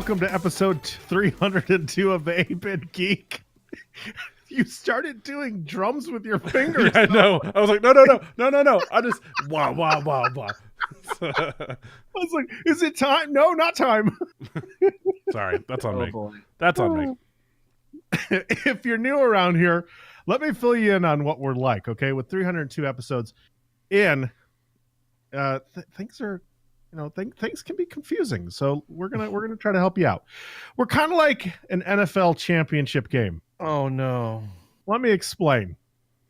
welcome to episode 302 of the 8-Bit Geek. You started doing drums with your fingers. Yeah, I know. I was like, no. I just wow. I was like, is it time? No, not time. Sorry, that's on me. Boy. That's on me. If you're new around here, let me fill you in on what we're like, okay? With 302 episodes in, things are, things can be confusing. So we're gonna try to help you out. We're kind of like an NFL championship game. Oh no. Let me explain.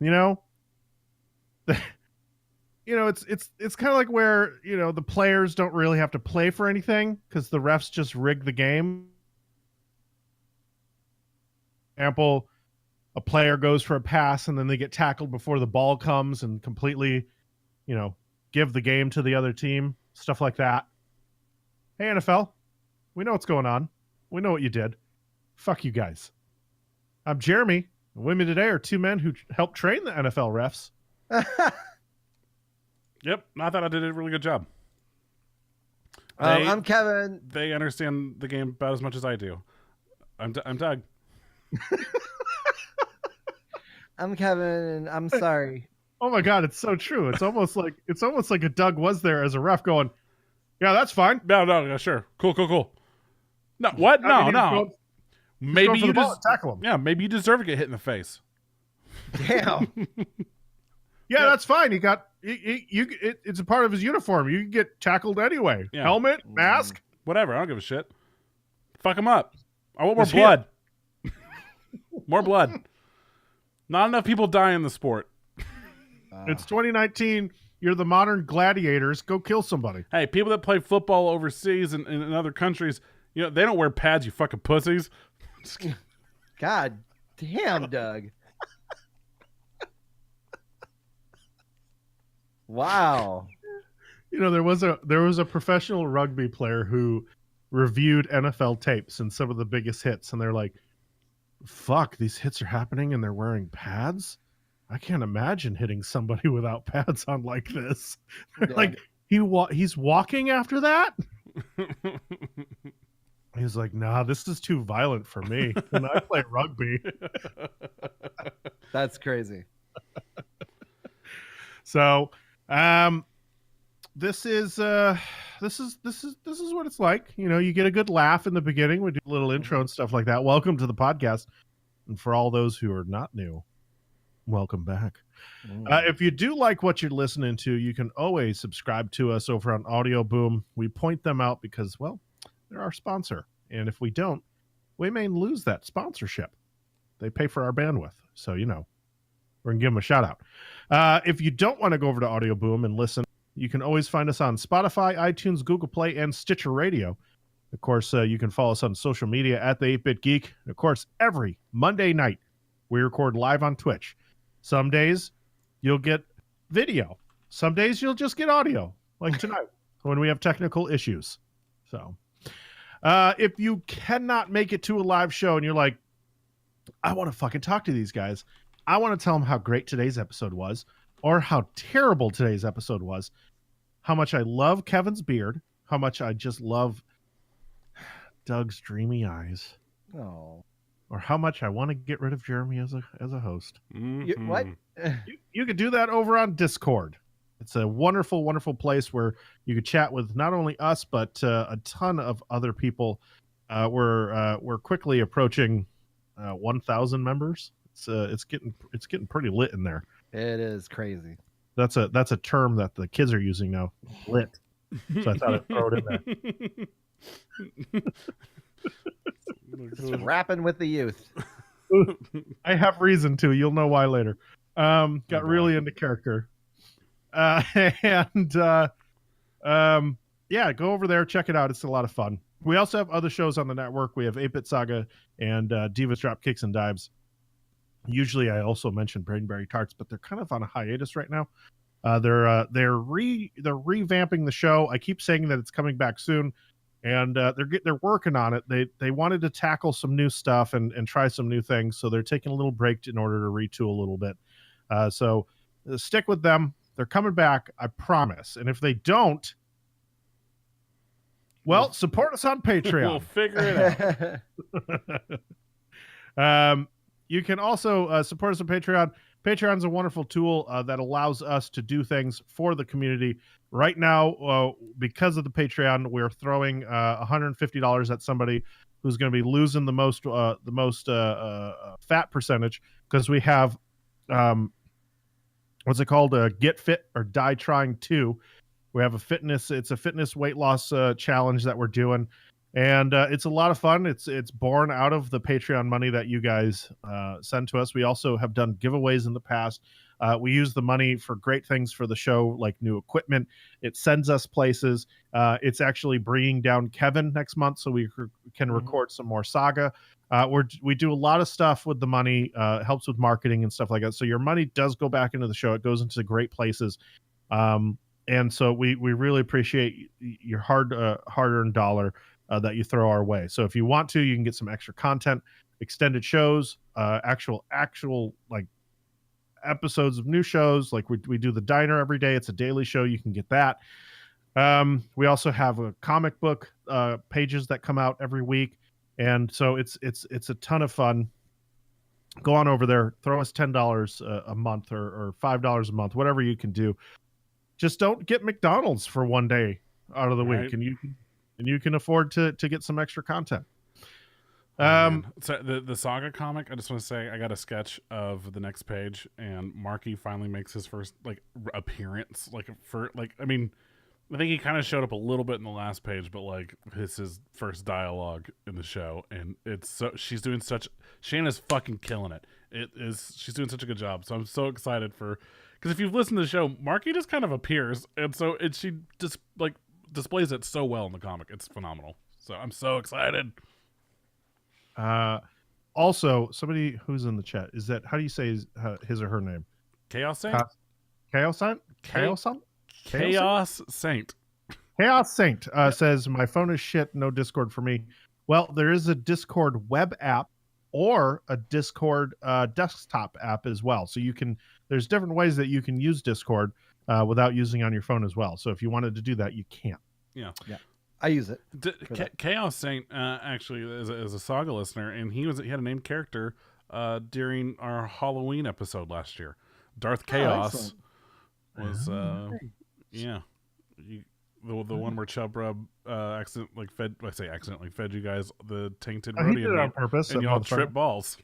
It's kind of like where, the players don't really have to play for anything because the refs just rig the game. Example, a player goes for a pass and then they get tackled before the ball comes and completely, give the game to the other team. Stuff like that. Hey, NFL, we know what's going on. We know what you did. Fuck you guys. I'm Jeremy. With me today are two men who helped train the NFL refs. Yep, I thought I did a really good job. I'm Kevin. They understand the game about as much as I do. I'm Doug. I'm Kevin, and I'm sorry. Oh my God, it's so true. It's almost like a Doug was there as a ref going, yeah, that's fine. No, sure. Cool. No, what? No. Maybe you just tackle him. Yeah, maybe you deserve to get hit in the face. Damn. Yeah, that's fine. He got it's a part of his uniform. You can get tackled anyway. Yeah. Helmet, mask, Whatever. I don't give a shit. Fuck him up. I want more Just blood. More blood. Not enough people die in the sport. It's 2019. You're the modern gladiators. Go kill somebody. Hey, people that play football overseas and in other countries, they don't wear pads, you fucking pussies. God damn, Doug. Wow. There was a professional rugby player who reviewed NFL tapes and some of the biggest hits, and they're like, fuck, these hits are happening and they're wearing pads? I can't imagine hitting somebody without pads on like this. Yeah. Like, he's walking after that? He's like, nah, this is too violent for me. And I play rugby. That's crazy. So, this is what it's like. You get a good laugh in the beginning. We do a little intro and stuff like that. Welcome to the podcast. And for all those who are not new, welcome back. If you do like what you're listening to, you can always subscribe to us over on Audio Boom. We point them out because, well, they're our sponsor. And if we don't, we may lose that sponsorship. They pay for our bandwidth. So, we're going to give them a shout out. If you don't want to go over to Audio Boom and listen, you can always find us on Spotify, iTunes, Google Play, and Stitcher Radio. Of course, you can follow us on social media at the 8-Bit Geek. And of course, every Monday night, we record live on Twitch. Some days you'll get video. Some days you'll just get audio, like tonight when we have technical issues. So if you cannot make it to a live show and you're like, I want to fucking talk to these guys. I want to tell them how great today's episode was or how terrible today's episode was, how much I love Kevin's beard, how much I just love Doug's dreamy eyes. Oh. Or how much I want to get rid of Jeremy as a host. Mm-hmm. What? You could do that over on Discord. It's a wonderful, wonderful place where you could chat with not only us, but a ton of other people. We're quickly approaching 1,000 members. It's getting pretty lit in there. It is crazy. That's a term that the kids are using now. Lit. So I thought I'd throw it in there. Just rapping with the youth. I have reason to. You'll know why later. Got really into character. Yeah, go over there, check it out. It's a lot of fun. We also have other shows on the network. We have 8-Bit Saga and Divas Drop Kicks and Dives. Usually I also mention Brainberry Tarts, but they're kind of on a hiatus right now. They're revamping the show. I keep saying that it's coming back soon, and they're working on it. They wanted to tackle some new stuff and try some new things, so they're taking a little break in order to retool a little bit. So stick with them. They're coming back, I promise. And if they don't, Well, support us on We'll Patreon. figure it out. You can also support us on Patreon. Patreon's a wonderful tool that allows us to do things for the community. Right now, because of the Patreon, we're throwing $150 at somebody who's going to be losing the most fat percentage, because we have what's it called? Get Fit or Die Trying 2. We have it's a fitness weight loss challenge that we're doing. And it's a lot of fun. It's born out of the Patreon money that you guys send to us. We also have done giveaways in the past. We use the money for great things for the show, like new equipment. It sends us places. It's actually bringing down Kevin next month, so we can record some more Saga. We do a lot of stuff with the money. Helps with marketing and stuff like that. So your money does go back into the show. It goes into great places. And so we really appreciate your hard-earned dollar that you throw our way. So if you want to, you can get some extra content, extended shows, actual like episodes of new shows. Like we do the Diner every day. It's a daily show. You can get that. We also have a comic book pages that come out every week. And so it's a ton of fun. Go on over there, throw us $10 a month or $5 a month, whatever you can do. Just don't get McDonald's for one day out of the week, and you can afford to get some extra content. So the Saga comic, I just want to say I got a sketch of the next page, and Marky finally makes his first appearance. I think he kind of showed up a little bit in the last page, but his first dialogue in the show, and Shanna's fucking killing it. She's doing such a good job. So I'm so excited because if you've listened to the show, Marky just kind of appears, and so she just displays it so well in the comic. It's phenomenal. So I'm so excited. Also, somebody who's in the chat, how do you say his or her name? Chaos Saint? Chaos Saint? Chaos Saint. Chaos Saint says, my phone is shit, no Discord for me. Well, there is a Discord web app or a Discord desktop app as well. So there's different ways that you can use Discord without using on your phone as well. So if you wanted to do that, you can. Yeah. I use it. Chaos Saint actually is a Saga listener, and he had a named character during our Halloween episode last year. Darth Chaos was the one where Chub Rub accidentally fed you guys the tainted He did it on purpose, and y'all trip balls.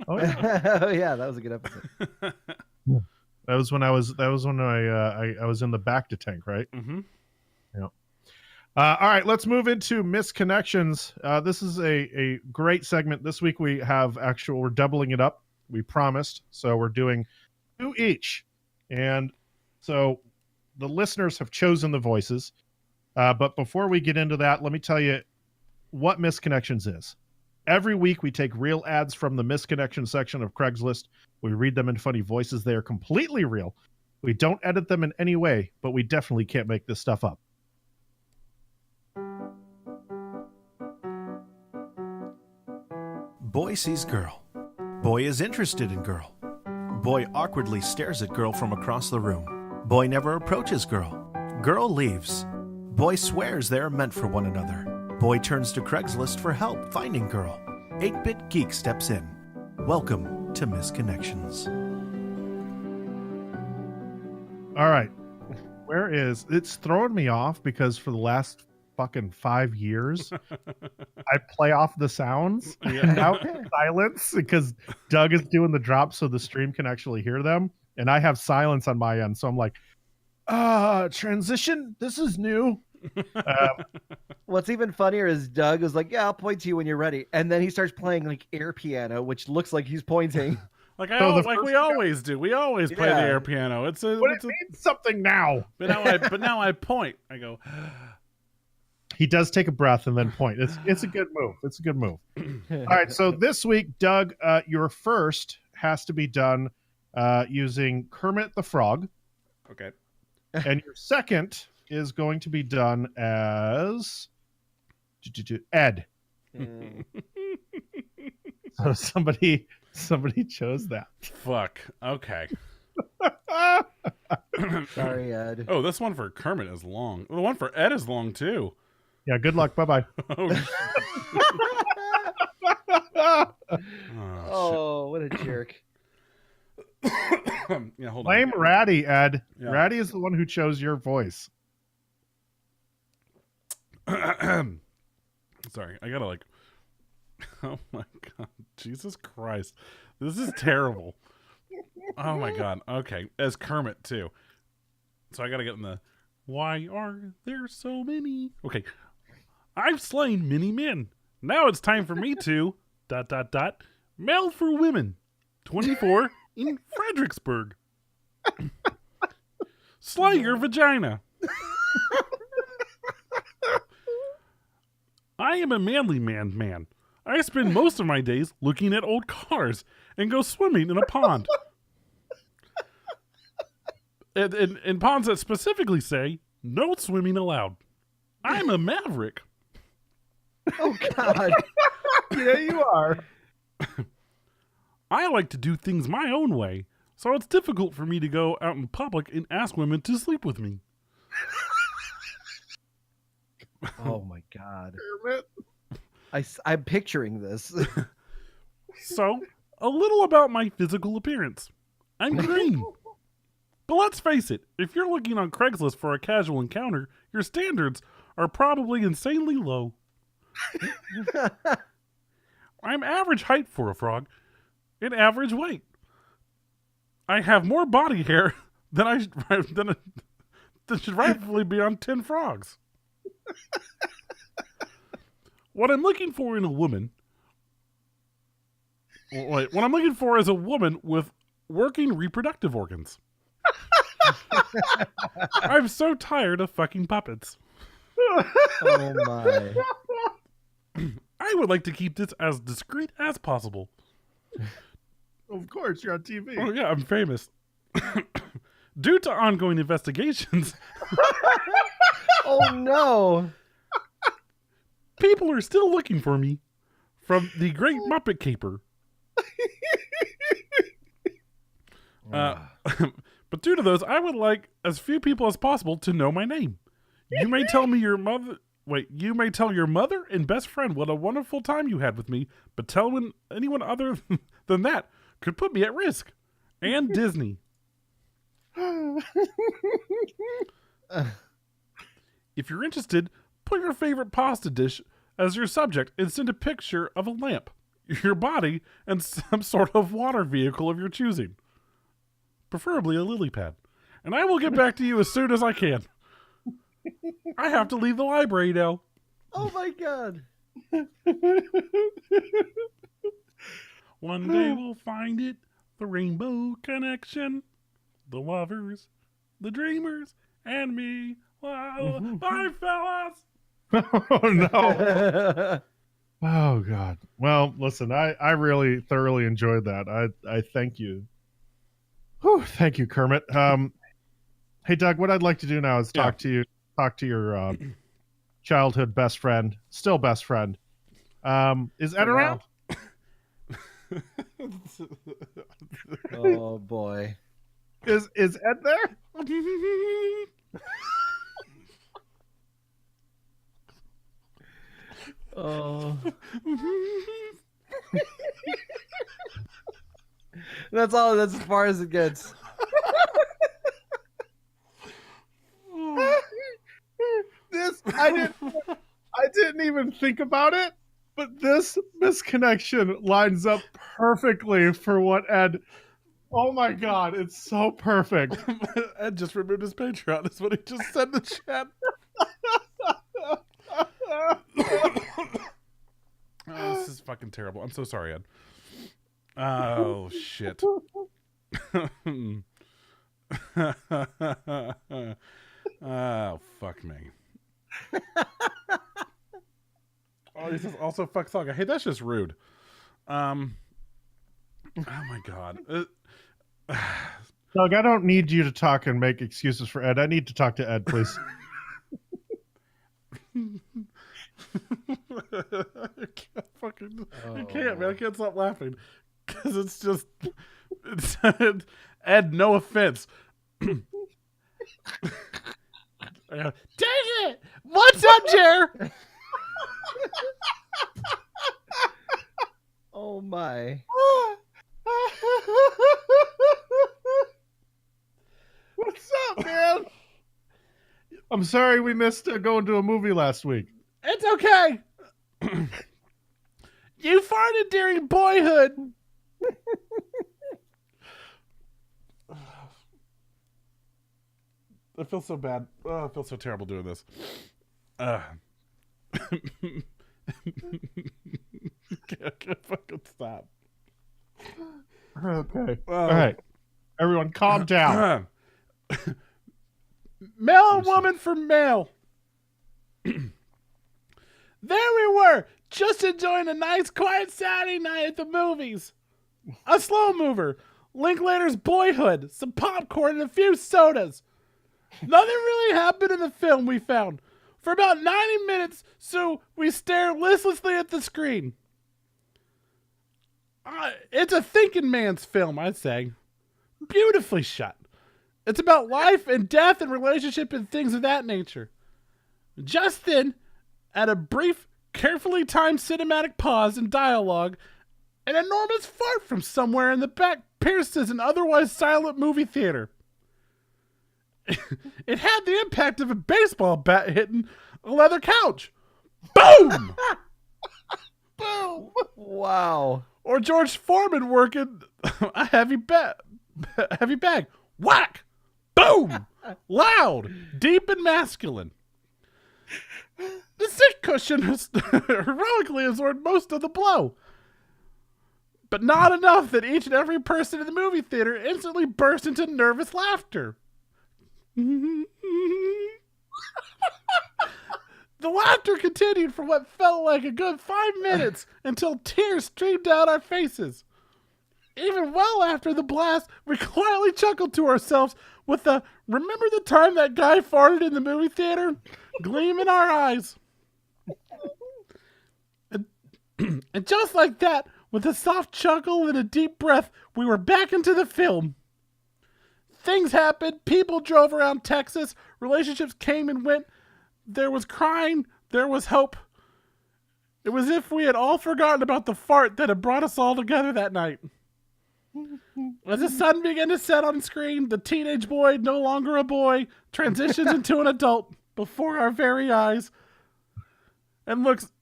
Oh yeah. Oh yeah, that was a good episode. That was when I was in the back to tank, right? Mm-hmm. Yeah. All right, let's move into misconnections. This is a great segment. This week we're doubling it up. We promised. So we're doing 2 each. And so the listeners have chosen the voices. But before we get into that, let me tell you what misconnections is. Every week we take real ads from the misconnection section of Craigslist. We read them in funny voices. They are completely real. We don't edit them in any way, but we definitely can't make this stuff up. Boy sees girl. Boy is interested in girl. Boy awkwardly stares at girl from across the room. Boy never approaches girl. Girl leaves. Boy swears they are meant for one another. Boy turns to Craigslist for help finding girl. 8-Bit Geek steps in. Welcome to Misconnections. All right. It's throwing me off because for the last fucking 5 years, I play off the sounds out in silence because Doug is doing the drop so the stream can actually hear them. And I have silence on my end. So I'm like, transition? This is new. What's even funnier is Doug is like, yeah, I'll point to you when you're ready. And then he starts playing air piano, which looks like he's pointing. We always do. We always play the air piano. It means something now. But now I point. I go. He does take a breath and then point. It's a good move. It's a good move. All right. So this week, Doug, your first has to be done using Kermit the Frog. Okay. And your second is going to be done as Ed. So somebody chose that. Fuck. Okay. Sorry, Ed. Oh, this one for Kermit is long. The one for Ed is long too. Yeah, good luck. Bye-bye. Oh, what a jerk. Yeah, hold Blame Ratty, Ed. Yeah. Ratty is the one who chose your voice. on. Sorry, I gotta like. Oh my god, Jesus Christ, this is terrible. Oh my god. Okay, as Kermit too. So I gotta get in the. Why are there so many? Okay, I've slain many men. Now it's time for me to ... Mail for women. 24 in Fredericksburg. Slay your vagina. I am a manly man. I spend most of my days looking at old cars and go swimming in a pond. And ponds that specifically say, no swimming allowed. I'm a maverick. Oh, God. Yeah, you are. I like to do things my own way, so it's difficult for me to go out in public and ask women to sleep with me. Oh, my God. I'm picturing this. So, a little about my physical appearance. I'm green. But let's face it, if you're looking on Craigslist for a casual encounter, your standards are probably insanely low. I'm average height for a frog and average weight. I have more body hair than should rightfully be on 10 frogs. What I'm looking for in a woman... Wait, what I'm looking for is a woman with working reproductive organs. I'm so tired of fucking puppets. Oh, my. I would like to keep this as discreet as possible. Of course, you're on TV. Oh, yeah, I'm famous. Due to ongoing investigations, Oh, no. people are still looking for me from the Great Muppet Caper. But due to those, I would like as few people as possible to know my name. You may tell your mother and best friend what a wonderful time you had with me, but tell anyone other than that could put me at risk. And Disney. If you're interested, put your favorite pasta dish as your subject and send a picture of a lamp, your body, and some sort of water vehicle of your choosing. Preferably a lily pad. And I will get back to you as soon as I can. I have to leave the library now. Oh, my God. One day we'll find it. The Rainbow Connection. The lovers, the dreamers, and me. Wow. Bye, fellas. Oh, no. Oh, God. Well, listen, I really thoroughly enjoyed that. I thank you. Whew, thank you, Kermit. Hey, Doug, what I'd like to do now is talk to your childhood best friend, still best friend. Is Ed around? Oh, boy. Is Ed there? Oh. That's as far as it gets. I didn't even think about it, but this misconnection lines up perfectly for what Ed. Oh my God, it's so perfect. Ed just removed his Patreon. That's what he just said in the chat. Oh, this is fucking terrible. I'm so sorry, Ed. Oh, shit. Oh, fuck me. Oh, he says also fuck Saga. Hey, that's just rude. Oh my God. Doug, I don't need you to talk and make excuses for Ed. I need to talk to Ed, please. I can't fucking. I can't, man. I can't stop laughing because it's just. Ed, no offense. Dang it! What's up, Jer? Oh my. What's up, man? I'm sorry we missed going to a movie last week. It's okay. You farted during Boyhood. I feel so bad. Oh, I feel so terrible doing this. Can't fucking stop. Okay. All right. Everyone, calm down. Male and woman for male. There we were, just enjoying a nice, quiet Saturday night at the movies. A slow mover, Linklater's Boyhood, some popcorn, and a few sodas. Nothing really happened in the film, we found. For about 90 minutes, so we stare listlessly at the screen. It's a thinking man's film, I'd say. Beautifully shot. It's about life and death and relationship and things of that nature. Just then, at a brief, carefully timed cinematic pause in dialogue, an enormous fart from somewhere in the back pierces an otherwise silent movie theater. It had the impact of a baseball bat hitting a leather couch. Boom! Boom! Wow. Or George Foreman working a heavy bag. Whack! Boom! Loud, deep, and masculine. The seat cushion has heroically absorbed most of the blow. But not enough that each and every person in the movie theater instantly burst into nervous laughter. The laughter continued for what felt like a good 5 minutes until tears streamed down our faces. Even well after the blast, we quietly chuckled to ourselves with the "remember the time that guy farted in the movie theater" gleam in our eyes. And just like that, with a soft chuckle and a deep breath, we were back into the film. Things happened, people drove around Texas, relationships came and went, there was crying, there was hope. It was as if we had all forgotten about the fart that had brought us all together that night. As the sun began to set on screen, the teenage boy, no longer a boy, transitions into an adult before our very eyes and looks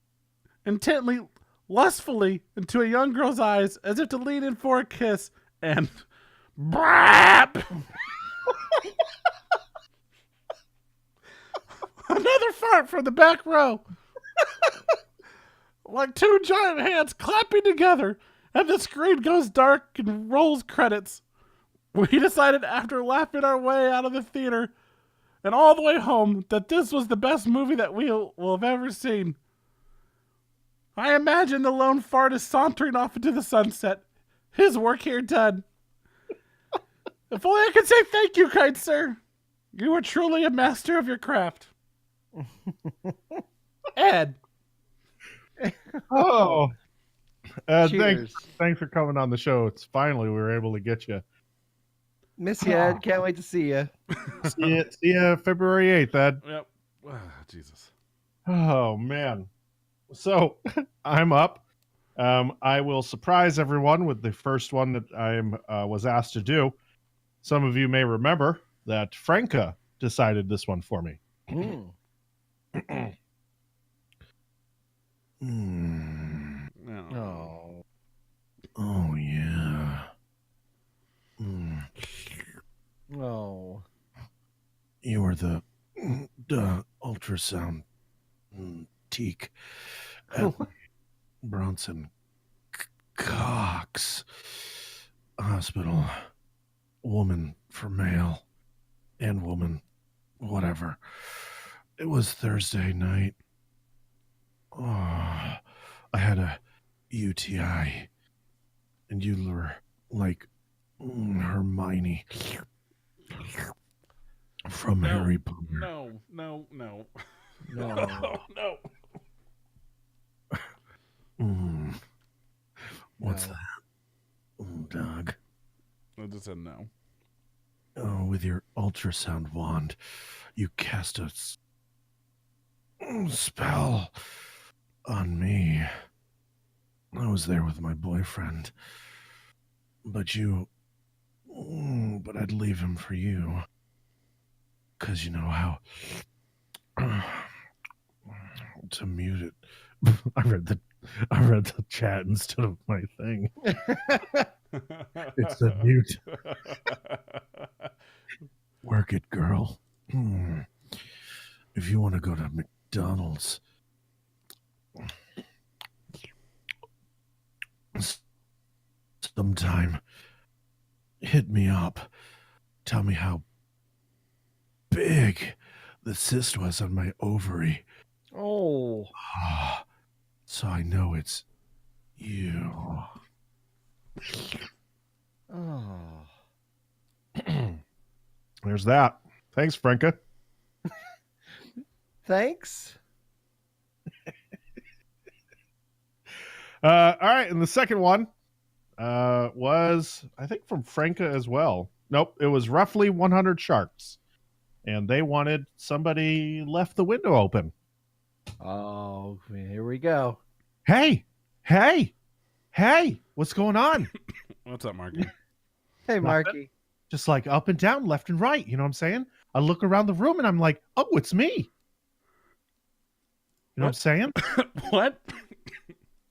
intently, lustfully into a young girl's eyes as if to lean in for a kiss and brap! Another fart from the back row. Like two giant hands clapping together, and the screen goes dark and rolls credits. We decided after laughing our way out of the theater and all the way home that this was the best movie that we will have ever seen. I imagine the lone fart is sauntering off into the sunset. His work here done. If only I could say thank you, kind sir. You are truly a master of your craft. Ed. Oh. Cheers. Thanks for coming on the show. It's finally we were able to get you. Miss you, Ed. Can't wait to see you. See you February 8th, Ed. Yep. Jesus. Oh, man. So, I'm up. I will surprise everyone with the first one that I was asked to do. Some of you may remember that Franca decided this one for me. Oh. Oh, yeah. Oh. You were the ultrasound teak at Bronson Cox Hospital. Woman for male and woman, whatever. It was Thursday night. Oh, I had a UTI, and you were like Hermione from Harry Potter. No. What's No. that, Doug? I just said no. Oh, with your ultrasound wand, you cast a spell on me. I was there with my boyfriend, but I'd leave him for you. 'Cause you know how to mute it. I read the chat instead of my thing. It's a mute. Work it, girl. If you want to go to McDonald's sometime, hit me up. Tell me how big the cyst was on my ovary. Oh. So I know it's you. Oh. There's that. Thanks, Franca. Thanks. All right, and the second one was, I think, from Franca as well. Nope, it was roughly 100 sharks, and they wanted somebody left the window open. Oh, here we go. Hey, what's going on? What's up, Marky? Hey, Marky. Just like up and down, left and right. You know what I'm saying? I look around the room and I'm like, oh, it's me. You know what I'm saying? What?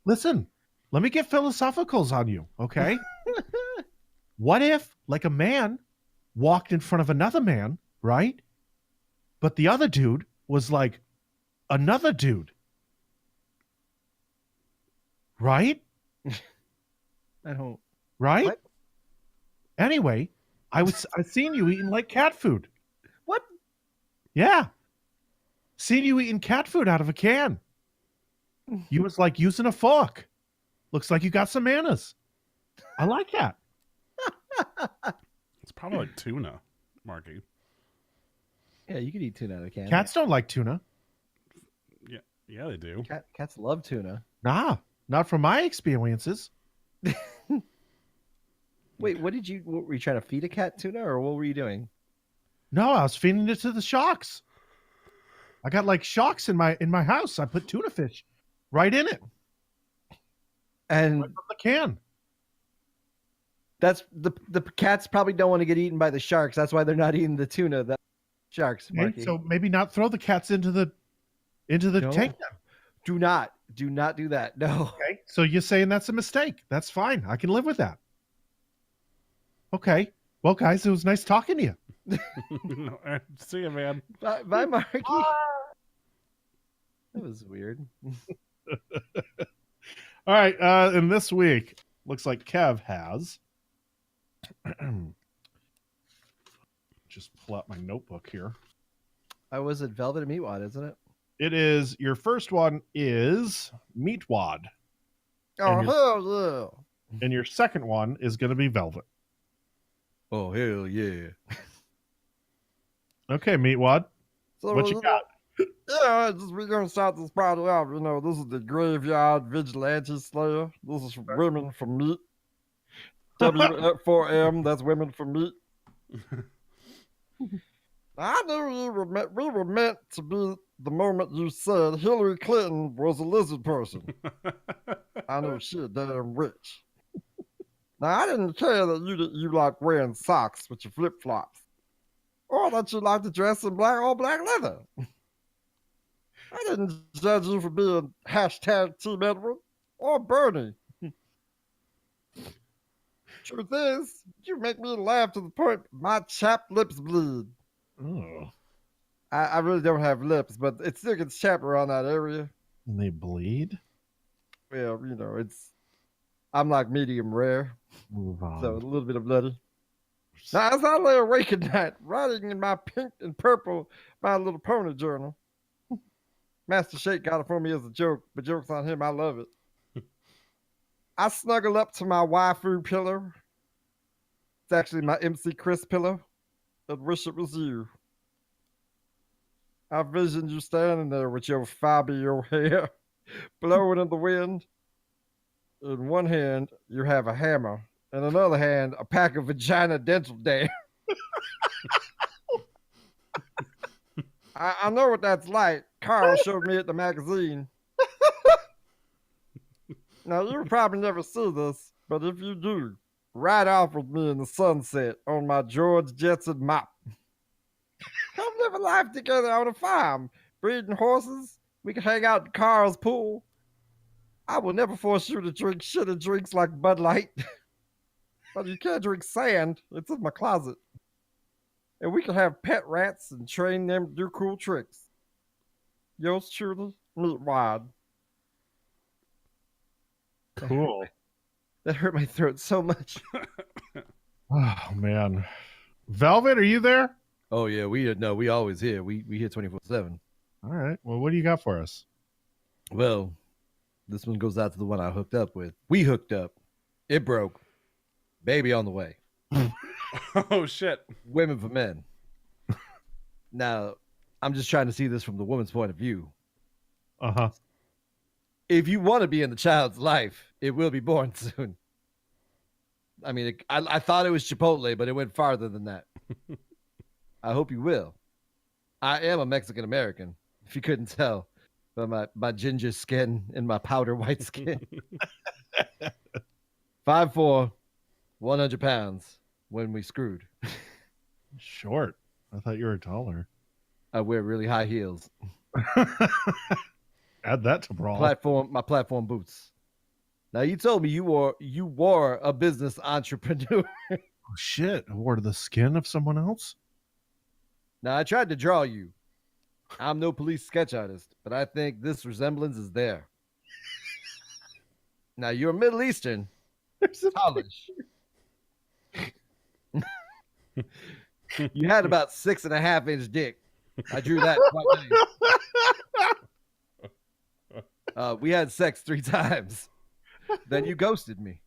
Listen, let me get philosophicals on you, okay? What if, like, a man walked in front of another man, right? But the other dude was like another dude. Right? I don't. Right? What? Anyway, I seen you eating like cat food. What? Yeah. Seen you eating cat food out of a can. You was like using a fork. Looks like you got some manners. I like that. It's probably like tuna, Marky. Yeah, you could eat tuna out of a can. Cats don't like tuna. Yeah, they do. Cats love tuna. Nah, not from my experiences. Wait, what were you trying to feed a cat tuna, or what were you doing? No, I was feeding it to the sharks. I got like sharks in my house. I put tuna fish right in it. And Right from the can. that's the cats probably don't want to get eaten by the sharks. That's why they're not eating the tuna. The sharks, Okay, Marky. so maybe not throw the cats into the No. tank. Do not do that. No. Okay, so you're saying that's a mistake. That's fine. I can live with that. Okay. Well, guys, it was nice talking to you. No, see you, man. Bye, Marky. That was weird. All right. And this week, looks like Kev has. Just pull out my notebook here. I was at Velvet and Meatwad, isn't it? It is, your first one is Meatwad. Oh, And hell And your second one is going to be Velvet. yeah. Oh, hell yeah. Okay, Meatwad. So, What you got? Yeah, we're going to start this party out. You know, this is the Graveyard Vigilante Slayer. This is Women for Meat. W4M, that's Women for Meat. I knew we were meant to be the moment you said Hillary Clinton was a lizard person. I know she's damn rich. Now, I didn't care that you like wearing socks with your flip-flops. Or that you like to dress in all black leather. I didn't judge you for being hashtag Team Edward or Bernie. Truth is, you make me laugh to the point my chapped lips bleed. Oh, I really don't have lips, but it still gets chapped around that area. and they bleed? Well, you know, I'm like medium rare, Move on. so a little bit of bloody. Now, as I lay awake at night, writing in my pink and purple My Little Pony journal, Master Shake got it for me as a joke, but joke's on him, I love it. I snuggle up to my waifu pillow. It's actually my MC Chris pillow, and wish it was you. I vision you standing there with your Fabio hair blowing in the wind. In one hand, you have a hammer. In another hand, a pack of vagina dental dam. I know what that's like. Carl showed me at the magazine. Now, you'll probably never see this, but if you do, ride off with me in the sunset on my George Jetson mop. Come live a life together on a farm, breeding horses. We can hang out in Carl's pool. I will never force you to drink shitty drinks like Bud Light. But you can't drink sand. It's in my closet. And we can have pet rats and train them to do cool tricks. Yours truly, Meat Wad. Cool. That hurt my throat so much. Oh man, Velvet, are you there? Oh yeah, we always here. We here 24/7. All right. Well, what do you got for us? Well, this one goes out to the one I hooked up with. We hooked up. It broke. Baby on the way. Oh shit. Women for men. Now, I'm just trying to see this from the woman's point of view. Uh-huh. If you want to be in the child's life, it will be born soon. I mean, I thought it was Chipotle, but it went farther than that. I hope you will. I am a Mexican American, if you couldn't tell by my ginger skin and my powder white skin. 5'4", 100 pounds when we screwed. Short. I thought you were taller. I wear really high heels. Add that to brawl. My platform boots. Now you told me you were a business entrepreneur. Oh, shit. I wore the skin of someone else? Now I tried to draw you. I'm no police sketch artist, but I think this resemblance is there. Now you're Middle Eastern, tallish. You had about 6.5-inch dick. I drew that quite nice. We had sex 3 times. Then you ghosted me.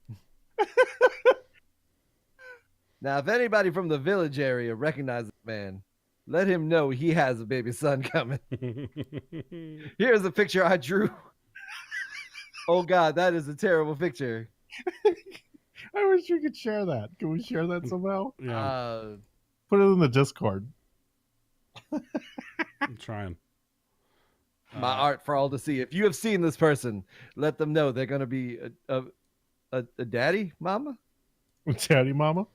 Now, if anybody from the village area recognizes the man, let him know he has a baby son coming. Here's a picture I drew. Oh, God, that is a terrible picture. I wish we could share that. Can we share that somehow? Yeah, Put it in the Discord. I'm trying. My art for all to see. If you have seen this person, let them know they're going to be a daddy, mama? Daddy mama?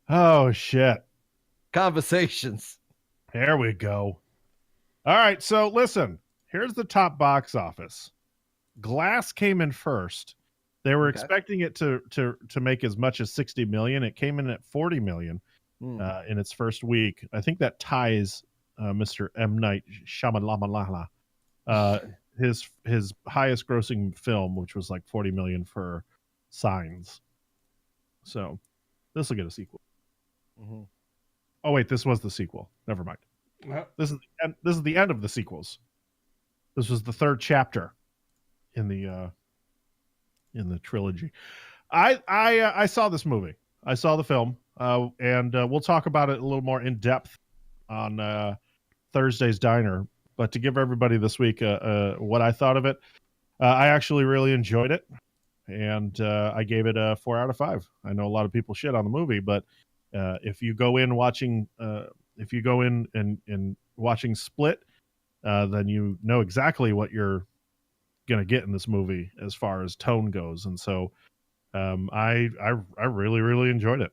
Oh, shit. Conversations. There we go. All right, so listen. Here's the top box office. Glass came in first. They were expecting it to make as much as 60 million. It came in at 40 million in its first week. I think that ties Mr. M. Night Shyamalan, his highest grossing film, which was like 40 million for Signs. So this will get a sequel. Mm-hmm. Oh wait, this was the sequel. Never mind. This is the end of the sequels. This was the third chapter in the trilogy. I saw this movie. I saw the film, and we'll talk about it a little more in depth on Thursday's Diner. But to give everybody this week what I thought of it, I actually really enjoyed it, and I gave it a 4 out of 5. I know a lot of people shit on the movie, but if you go in and watching Split, then you know exactly what you're gonna get in this movie as far as tone goes, and so I really really enjoyed it.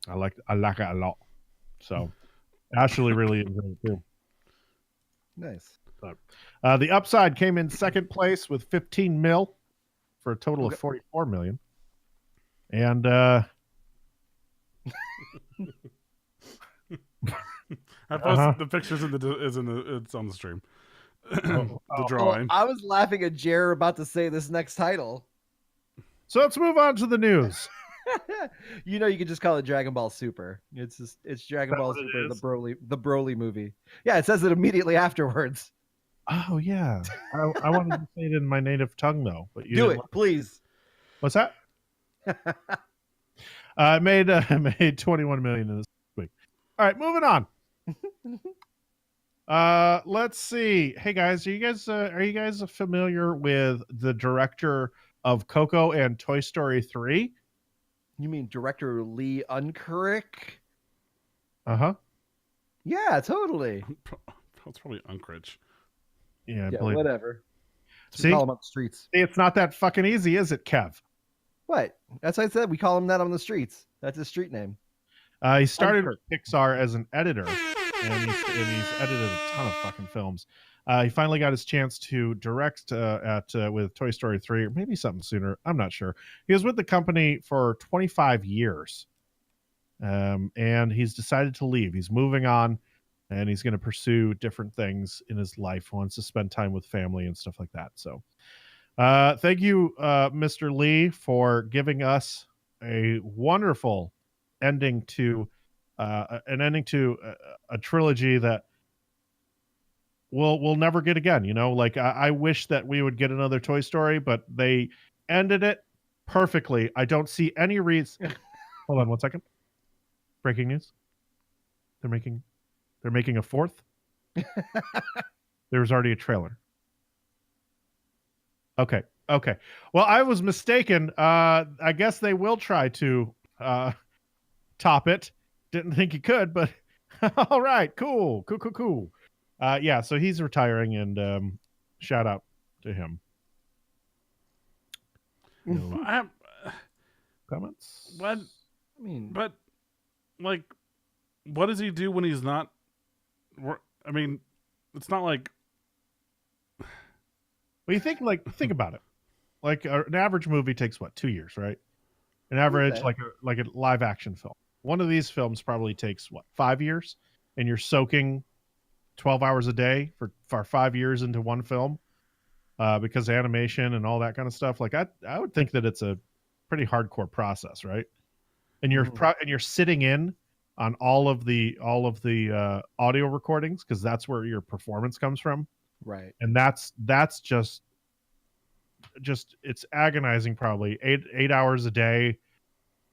I like it a lot. So Ashley really enjoyed it too. Nice. So, the Upside came in second place with 15 mil for a total of 44 million, and I posted the pictures it's on the stream. The drawing. I was laughing at Jer about to say this next title. So let's move on to the news. You know, you could just call it Dragon Ball Super. It's Dragon Ball Super, the Broly movie. Yeah, it says it immediately afterwards. Oh yeah, I wanted to say it in my native tongue though, but you do it, please. What's that? I made 21 million in this week. All right, moving on. Let's see. Hey guys, are you guys familiar with the director of Coco and Toy Story 3? You mean director Lee Unkrich? Uh-huh. Yeah, totally. That's probably Unkrich. Yeah, I Yeah, believe. whatever. That's what See? we call him on the streets. See, it's not that fucking easy, is it, Kev? What? That's what I said. We call him that on the streets. That's his street name. He started Unkurt. with Pixar as an editor, and he's edited a ton of fucking films. He finally got his chance to direct with Toy Story 3, or maybe something sooner. I'm not sure. He was with the company for 25 years, and he's decided to leave. He's moving on, and he's going to pursue different things in his life. He wants to spend time with family and stuff like that. So, thank you, Mr. Lee, for giving us a wonderful ending to a trilogy that we'll never get again. You know, like I wish that we would get another Toy Story, but they ended it perfectly. I don't see any reason. Hold on one second. Breaking news. They're making a fourth. There was already a trailer. Okay. Well, I was mistaken. I guess they will try to top it. Didn't think he could, but all right, cool. Yeah, so he's retiring, and shout out to him. No comments? What? I mean, But like, what does he do when he's not? I mean, it's not like. Well, you think about it. Like an average movie takes what, 2 years, right? An average Okay. like a live action film. One of these films probably takes what, 5 years, and you're soaking 12 hours a day for 5 years into one film, because of animation and all that kind of stuff. Like I would think that it's a pretty hardcore process, right? And you're sitting in on all of the audio recordings, because that's where your performance comes from, right. and that's just it's agonizing. Probably 8 hours a day,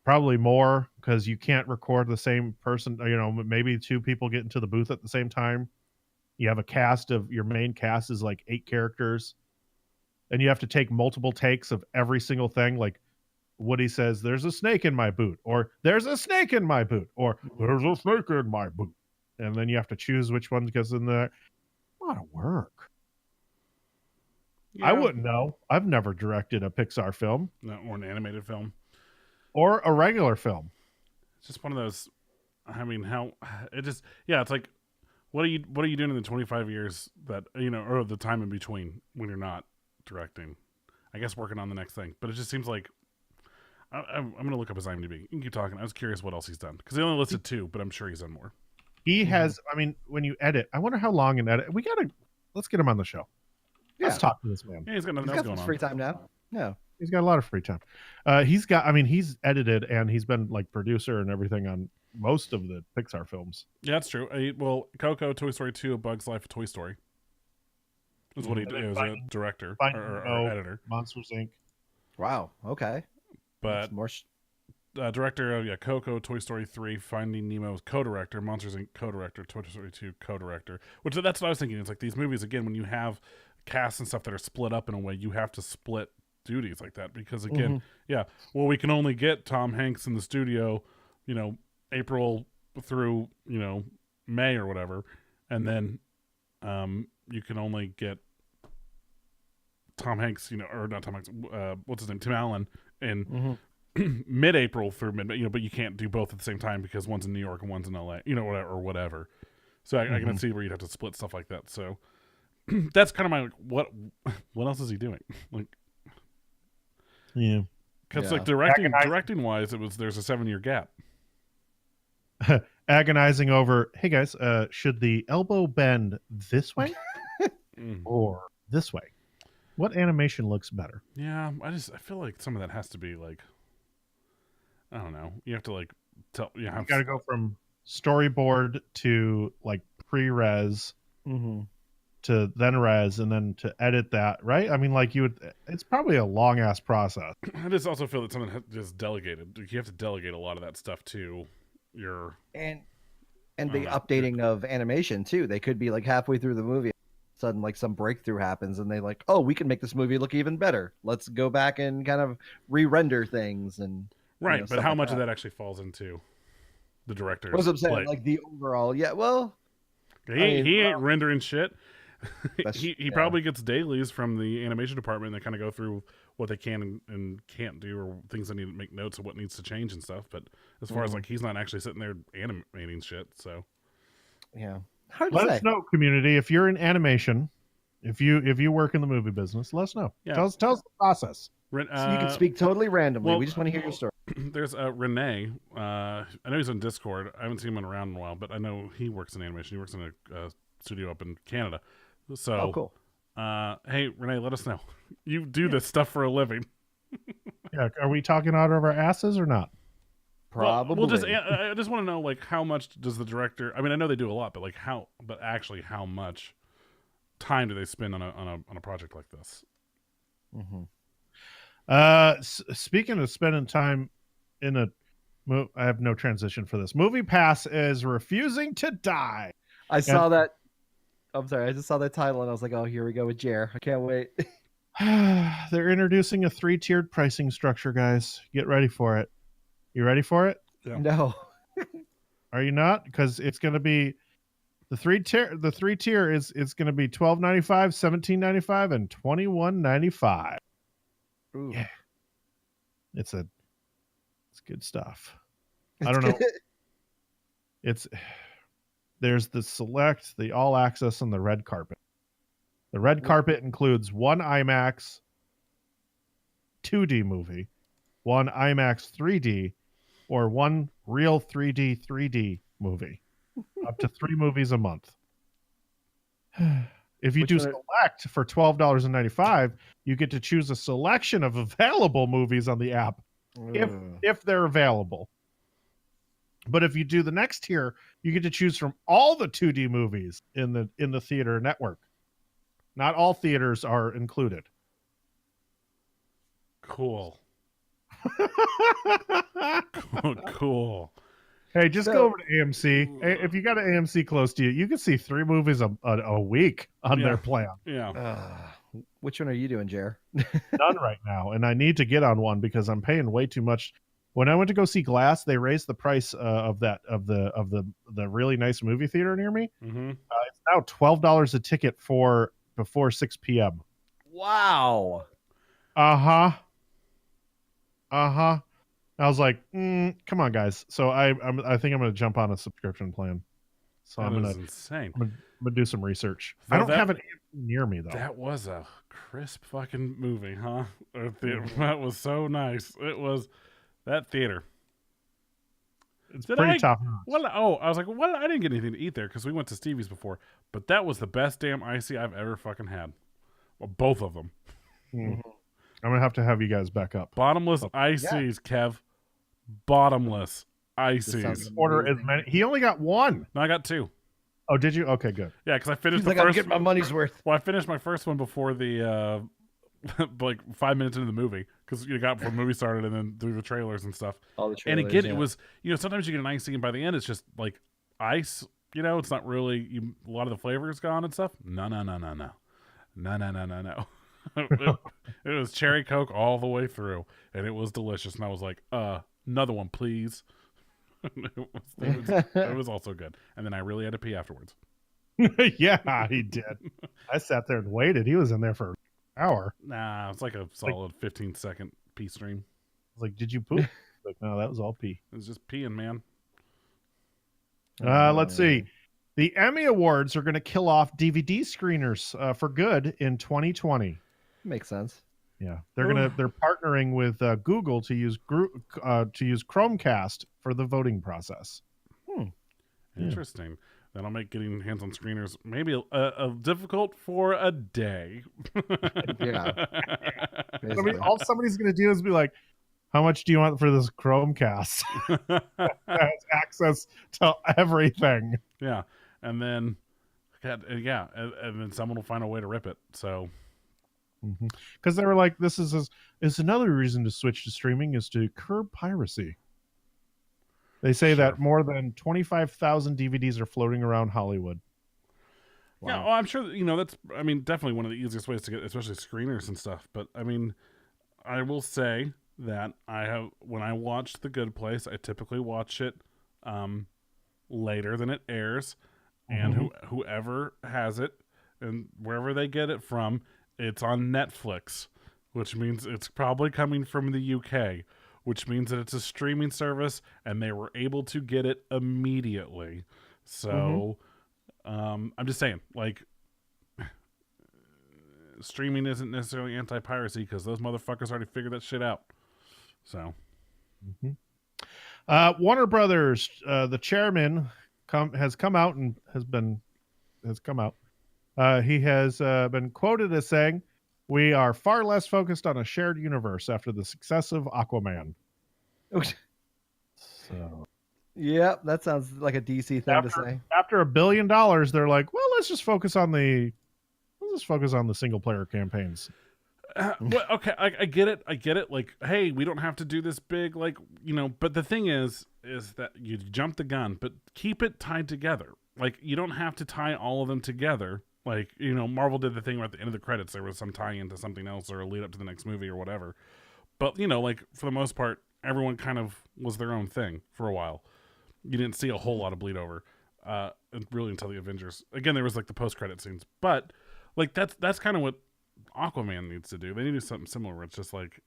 probably more, because you can't record the same person. You know, maybe two people get into the booth at the same time. You have a cast of your main cast is like 8 characters, and you have to take multiple takes of every single thing. Like Woody says, "There's a snake in my boot," or "There's a snake in my boot," or "There's a snake in my boot," and then you have to choose which one goes in there. A lot of work. I wouldn't know. I've never directed a Pixar film No, or an animated film. or a regular film. It's just one of those. I mean, how it just it's like, what are you doing in the 25 years that or the time in between when you're not directing? I guess working on the next thing, but it just seems like I'm gonna look up his IMDb. You can keep talking. I was curious what else he's done, because they only listed 2, but I'm sure he's done more. He has. I mean, when you edit, I wonder how long an edit. Let's get him on the show. Let's talk to this man. Yeah, he's got nothing He's else got going some on. free time now. Yeah. He's got a lot of free time. He's edited, and he's been like producer and everything on most of the Pixar films. Yeah, that's true. Well, Coco, Toy Story 2, A Bug's Life, Toy Story is what he did. He was a director or editor. Monsters Inc. Wow. Okay. But That's more. director of Coco, Toy Story 3, Finding Nemo was co-director, Monsters Inc. co-director, Toy Story 2 co-director. Which that's what I was thinking. It's like these movies, again, when you have casts and stuff that are split up in a way, you have to split duties like that, because again, we can only get Tom Hanks in the studio, April through May or whatever, and then you can only get Tom Hanks, or not Tom Hanks, what's his name, Tim Allen in mid-April through mid, but you can't do both at the same time because one's in New York and one's in LA, whatever. So I can see where you'd have to split stuff like that. So that's kind of my what else is he doing? Like, Yeah, because like directing wise, there's a 7-year gap. agonizing over. Hey guys, should the elbow bend this way or this way? What animation looks better? Yeah, I feel like some of that has to be like, I don't know. You have to like tell. You got to go from storyboard to like pre-res to then res, and then to edit that, right? I mean, like it's probably a long ass process. I just also feel that someone just delegated. You have to delegate a lot of that stuff to your and the updating of animation too. They could be like halfway through the movie, sudden like some breakthrough happens, and they like, oh, we can make this movie look even better. Let's go back and kind of re-render things and right. But how much of that actually falls into the director's What's I'm saying? plate. Like the overall, yeah. Well, He ain't rendering shit. That's- he yeah. probably gets dailies from the animation department that kind of go through what they can and can't do, or things they need to make notes of what needs to change and stuff. But as far as like, he's not actually sitting there animating shit. So yeah, hard to Let say. us know, community, if you're in animation, if you work in the movie business. Let us know. Yeah. Tell us the process. So you can speak totally randomly. well, We just want to hear your story. There's Renee. I know he's on Discord. I haven't seen him around in a while, but I know he works in animation. He works in a studio up in Canada. So, Oh, cool. Hey, Renee, let us know. You do this stuff for a living. Yeah, are we talking out of our asses or not? Probably. Well, I just want to know, like, how much does the director? I mean, I know they do a lot, but like, actually, how much time do they spend on a project like this? Speaking of spending time in I have no transition for this. Movie Pass is refusing to die. I saw that. I'm sorry. I just saw that title and I was like, oh, here we go with Jer. I can't wait. They're introducing a 3-tiered pricing structure, guys. Get ready for it. You ready for it? Yeah. No. Are you not? Because it's going to be the three tier is it's going to be $12.95, $17.95, and $21.95. Ooh. Yeah. It's good stuff. I don't know. There's the select, the all access, and the red carpet. The red carpet includes one IMAX 2D movie, one IMAX 3D, or one real 3D movie. Up to 3 movies a month. If you do select for $12.95, you get to choose a selection of available movies on the app if they're available. But if you do the next tier, you get to choose from all the 2D movies in the theater network. Not all theaters are included. Cool. Cool. Hey, just go over to AMC. If you got an AMC close to you, you can see 3 movies a week on their plan. Yeah. Which one are you doing, Jer? None right now, and I need to get on one because I'm paying way too much. When I went to go see Glass, they raised the price of the really nice movie theater near me. Mm-hmm. It's now $12 a ticket for before 6 p.m. Wow. I was like, come on, guys. So I think I'm going to jump on a subscription plan. So I'm insane. I'm gonna do some research. So I don't have an near me though. That was a crisp fucking movie, huh? That was so nice. It was that theater. It's pretty tough. Well, I was like, well, I didn't get anything to eat there because we went to Stevie's before, but that was the best damn icy I've ever fucking had. Well, both of them. I'm gonna have to have you guys back up. Bottomless ices, Kev. Bottomless ices. Order as many. He only got 1. No, I got 2. Oh, did you? Okay, good. Yeah, because I finished He's the like, I'm first. getting my money's worth. Well, I finished my first one before the like 5 minutes into the movie because you got before the movie started and then through the trailers and stuff. All the trailers, and again, yeah. it was sometimes you get an icy and by the end it's just like ice. It's not really a lot of the flavor is gone and stuff. No. It was cherry Coke all the way through, and it was delicious. And I was like, another one, please. It was also good. And then I really had to pee afterwards. Yeah, he did. I sat there and waited. He was in there for an hour. Nah, it's like a solid 15-second pee stream. I was like, did you poop? Like, no, that was all pee. It was just peeing, man. Let's see. The Emmy Awards are going to kill off DVD screeners for good in 2020. Makes sense. Yeah, they're partnering with Google to use Chromecast for the voting process. Interesting. That'll make getting hands on screeners maybe difficult for a day. Yeah. All somebody's going to do is be like, how much do you want for this Chromecast? Has access to everything. Yeah. And then, and then someone will find a way to rip it. So, because they were like, this is another reason to switch to streaming is to curb piracy. They say that more than 25,000 DVDs are floating around Hollywood. Wow. Yeah, well, I'm sure that's definitely one of the easiest ways to get, especially screeners and stuff. But I will say that when I watch The Good Place, I typically watch it later than it airs, and whoever has it and wherever they get it from, it's on Netflix, which means it's probably coming from the UK, which means that it's a streaming service and they were able to get it immediately. So I'm just saying, like, streaming isn't necessarily anti-piracy because those motherfuckers already figured that shit out. So Warner Brothers, the chairman has come out and has come out. He has been quoted as saying, "We are far less focused on a shared universe after the success of Aquaman." So Yep, that sounds like a DC thing to say. after $1 billion, they're like, "Well, let's just focus on the single player campaigns." well, okay, I get it. I get it. Like, hey, we don't have to do this big, like, you know. But the thing is that you jump the gun, but keep it tied together. Like, you don't have to tie all of them together. Like, you know, Marvel did the thing where at the end of the credits there was some tie into something else or a lead up to the next movie or whatever. But, you know, like, for the most part, everyone kind of was their own thing for a while. You didn't see a whole lot of bleed over, really until the Avengers. Again, there was like the post credit scenes, but like that's kind of what Aquaman needs to do. They need to do something similar where it's just like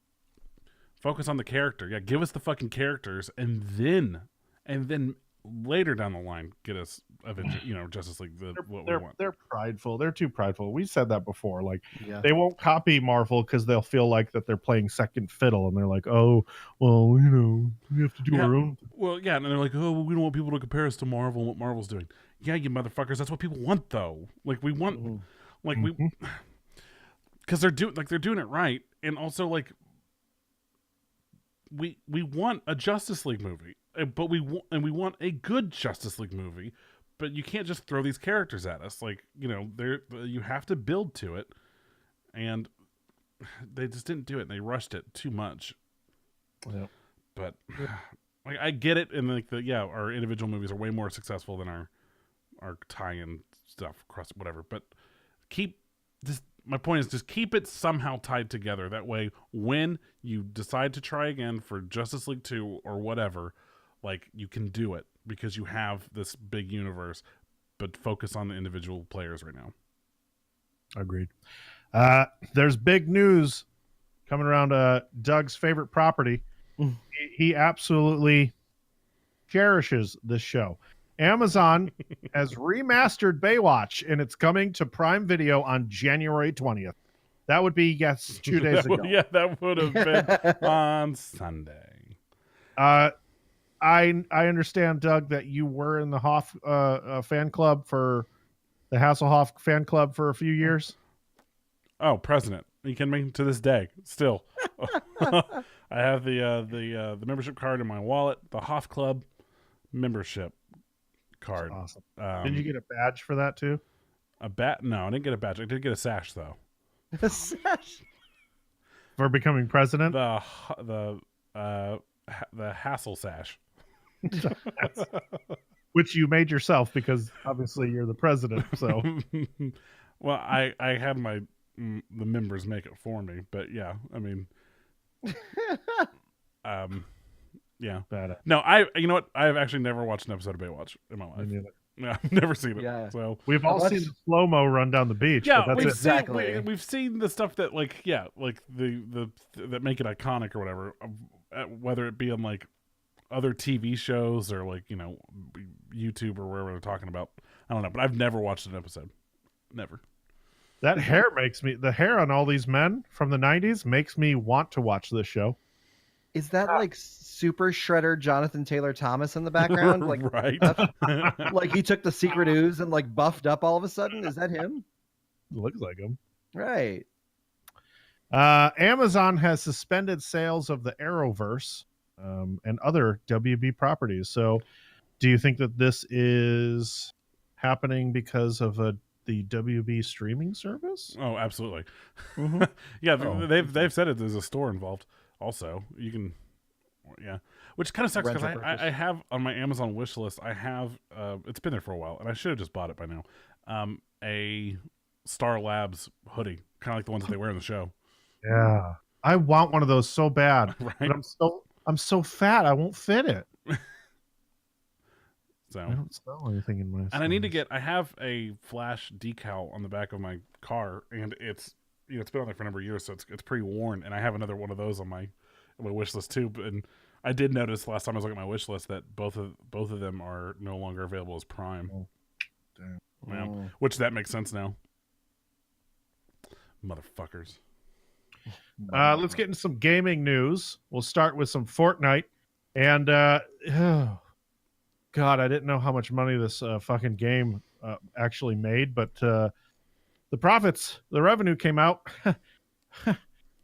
focus on the character. Yeah, give us the fucking characters, and then later down the line get us Avengers, you know, Justice League. What we want. They're prideful. They're too prideful. We said that before. Like, Yeah. they won't copy Marvel because they'll feel like that they're playing second fiddle, and they're like, "Oh, well, you know, we have to do our own." Well, yeah, and they're like, "Oh, well, we don't want people to compare us to Marvel and what Marvel's doing." Yeah, you motherfuckers. That's what people want, though. Like, we want, like we, because they're doing it right, and also like we want a Justice League movie, but we want a good Justice League movie. But you can't just throw these characters at us. Like, you know, you have to build to it, and they just didn't do it. And they rushed it too much. Yep. But like, I get it, and like our individual movies are way more successful than our tie-in stuff across whatever. But my point is just keep it somehow tied together. That way, when you decide to try again for Justice League 2 or whatever, like, you can do it because you have this big universe. But focus on the individual players right now. Agreed. There's big news coming around Doug's favorite property. He absolutely cherishes this show. Amazon has remastered Baywatch, and it's coming to Prime Video on January 20th. That would be, 2 days ago. Yeah, that would have been on Sunday. I understand, Doug, that you were in the Hoff fan club for the Hasselhoff fan club for a few years. Oh, president! You can make it to this day. Still, I have the membership card in my wallet. The Hoff Club membership card. That's awesome. Did you get a badge for that too? A No, I didn't get a badge. I did get a sash though. A sash for becoming president. The Hassel sash. Which you made yourself because obviously you're the president. So, well, I had the members make it for me, but yeah, I mean, yeah. No, you know what? I've actually never watched an episode of Baywatch in my life. Yeah, I've never seen it. Yeah. So we've all seen the slow-mo run down the beach. Yeah, but that's we've seen the stuff that like the that make it iconic or whatever, whether it be on like other TV shows or like, you know, YouTube or wherever they're talking about. I don't know, but I've never watched an episode. Never. That hair the hair on all these men from the 90s makes me want to watch this show. Is that like Super Shredder Jonathan Taylor Thomas in the background? Like, right. Like he took the secret ooze and like buffed up all of a sudden? Is that him? Looks like him. Right. Amazon has suspended sales of the Arrowverse and other WB properties. So do you think that this is happening because of the WB streaming service? Oh, absolutely. Yeah, they've said it. There's a store involved. Also, you can, yeah, which kind of sucks because I have on my Amazon wish list. I have it's been there for a while, and I should have just bought it by now. A Star Labs hoodie, kind of like the ones that they wear in the show. Yeah, I want one of those so bad. Right? But I'm so fat, I won't fit it. So I don't sell anything in my. and I need to get. I have a Flash decal on the back of my car, and it's it's been on there for a number of years, so it's pretty worn. And I have another one of those on my wish list too. And I did notice last time I was looking at my wish list that both of them are no longer available as Prime. Oh, damn. Yeah. Which that makes sense now. Motherfuckers. Let's get into some gaming news. We'll start with some Fortnite, and oh, God, I didn't know how much money this fucking game actually made, but the revenue came out.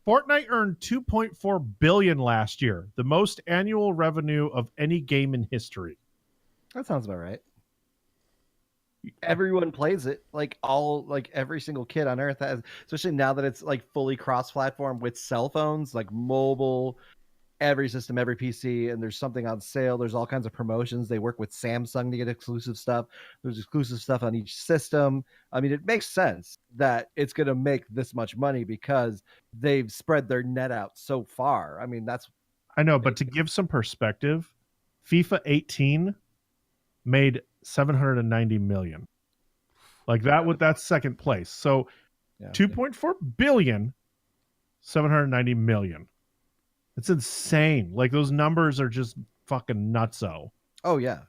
Fortnite earned $2.4 billion last year, the most annual revenue of any game in history. That sounds about right. Everyone plays it, like every single kid on earth has, especially now that it's like fully cross-platform with cell phones, like mobile, every system, every PC, and there's something on sale. There's all kinds of promotions. They work with Samsung to get exclusive stuff. There's exclusive stuff on each system. I mean, it makes sense that it's going to make this much money because they've spread their net out so far. I mean, I know, but to give some perspective, FIFA 18 made 790 million. Like that's second place. So yeah. 2.4 billion, 790 million. It's insane. Like those numbers are just fucking nutso. Oh yeah.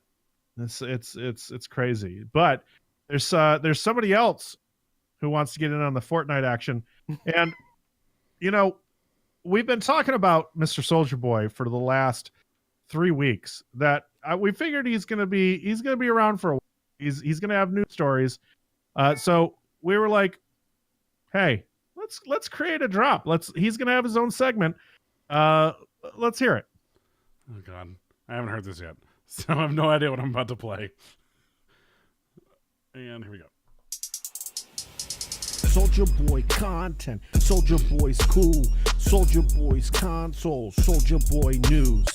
It's crazy. But there's somebody else who wants to get in on the Fortnite action. And we've been talking about Mr. Soulja Boy for the last 3 weeks that we figured he's going to be around for a while. He's going to have news stories. So we were like, hey, let's create a drop. He's going to have his own segment. Let's hear it. Oh God, I haven't heard this yet, so I have no idea what I'm about to play. And here we go. Soulja Boy content, Soulja Boy's cool, Soulja Boy's console, Soulja Boy news.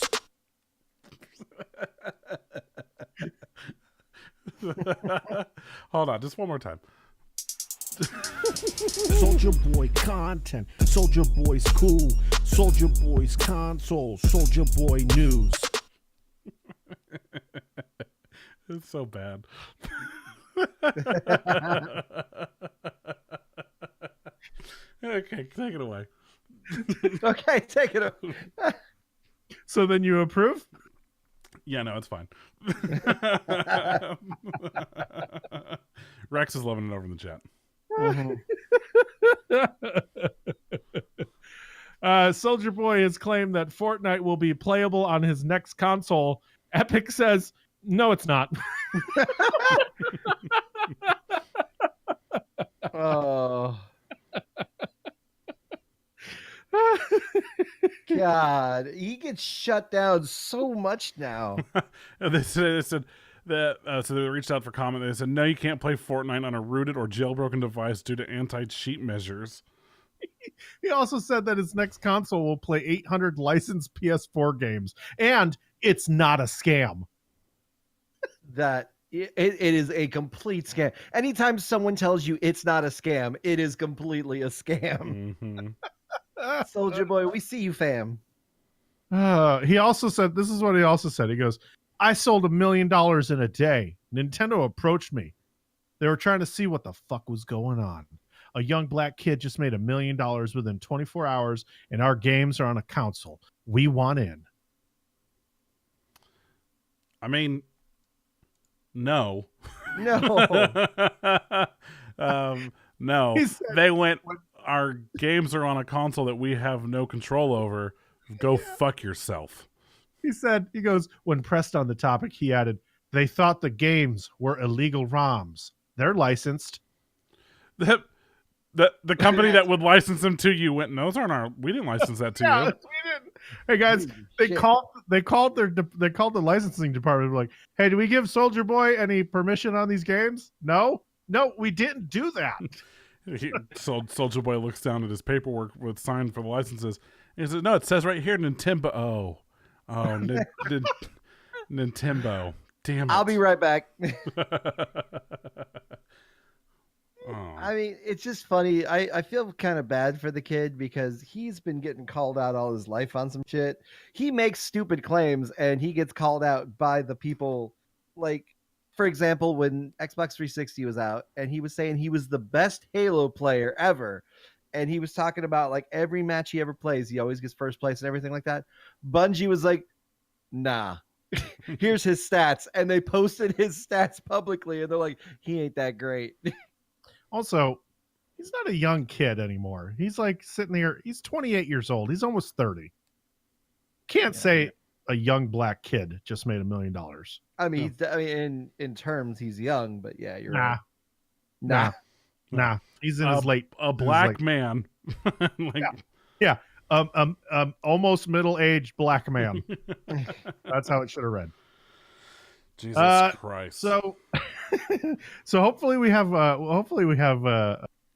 Hold on, just one more time. Soulja Boy content, Soulja Boy's cool, Soulja Boy's console, Soulja Boy news. It's so bad. Okay, take it away. Okay, take it away. So then you approve? Yeah, no, it's fine. Rex is loving it over in the chat. Soulja Boy has claimed that Fortnite will be playable on his next console. Epic says, no, it's not. Oh. God, he gets shut down so much now. They said that so they reached out for comment. They said, no, you can't play Fortnite on a rooted or jailbroken device due to anti-cheat measures. He also said that his next console will play 800 licensed PS4 games, and it's not a scam. That it is a complete scam. Anytime someone tells you it's not a scam, it is completely a scam. Mm-hmm. Soulja Boy, we see you, fam. He also said, this is what he also said. He goes, I sold $1 million in a day. Nintendo approached me. They were trying to see what the fuck was going on. A young black kid just made $1 million within 24 hours, and our games are on a console. We want in. I mean, no. No. No. He said, they went, our games are on a console that we have no control over. Go fuck yourself. he goes, when pressed on the topic, he added, they thought the games were illegal ROMs. They're licensed. The company that would license them to you went, no, those aren't our, we didn't license that to Yeah, you. we didn't. Hey guys, they called the licensing department like, hey, do we give Soulja Boy any permission on these games? No, we didn't do that. Soulja Boy looks down at his paperwork with signed for the licenses. He says, no, it says right here Nintendo. Oh, Nintendo. Damn it. I'll be right back. Oh. I mean, it's just funny. I feel kind of bad for the kid because he's been getting called out all his life on some shit. He makes stupid claims and he gets called out by the people. Like, for example, when Xbox 360 was out, and he was saying he was the best Halo player ever, and he was talking about like every match he ever plays, he always gets first place and everything like that. Bungie was like, nah, here's his stats, and they posted his stats publicly, and they're like, he ain't that great. Also, he's not a young kid anymore. He's like sitting there. He's 28 years old. He's almost 30. Can't say a young black kid just made $1 million. I mean, in terms, he's young, but yeah, you're Nah, right. nah. He's in his late. A black man. Yeah. Almost middle-aged black man. That's how it should have read. Jesus Christ. So, so hopefully we have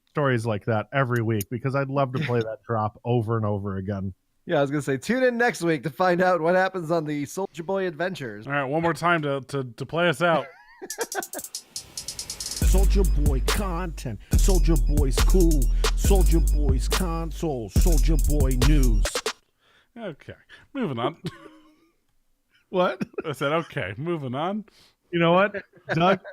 stories like that every week, because I'd love to play that drop over and over again. Yeah, I was gonna say, tune in next week to find out what happens on the Soulja Boy adventures. All right, one more time to play us out. Soulja Boy content, Soulja Boy's cool, Soulja Boy's console, Soulja Boy news. Okay, moving on. What? I said, okay, moving on. You know what? Doug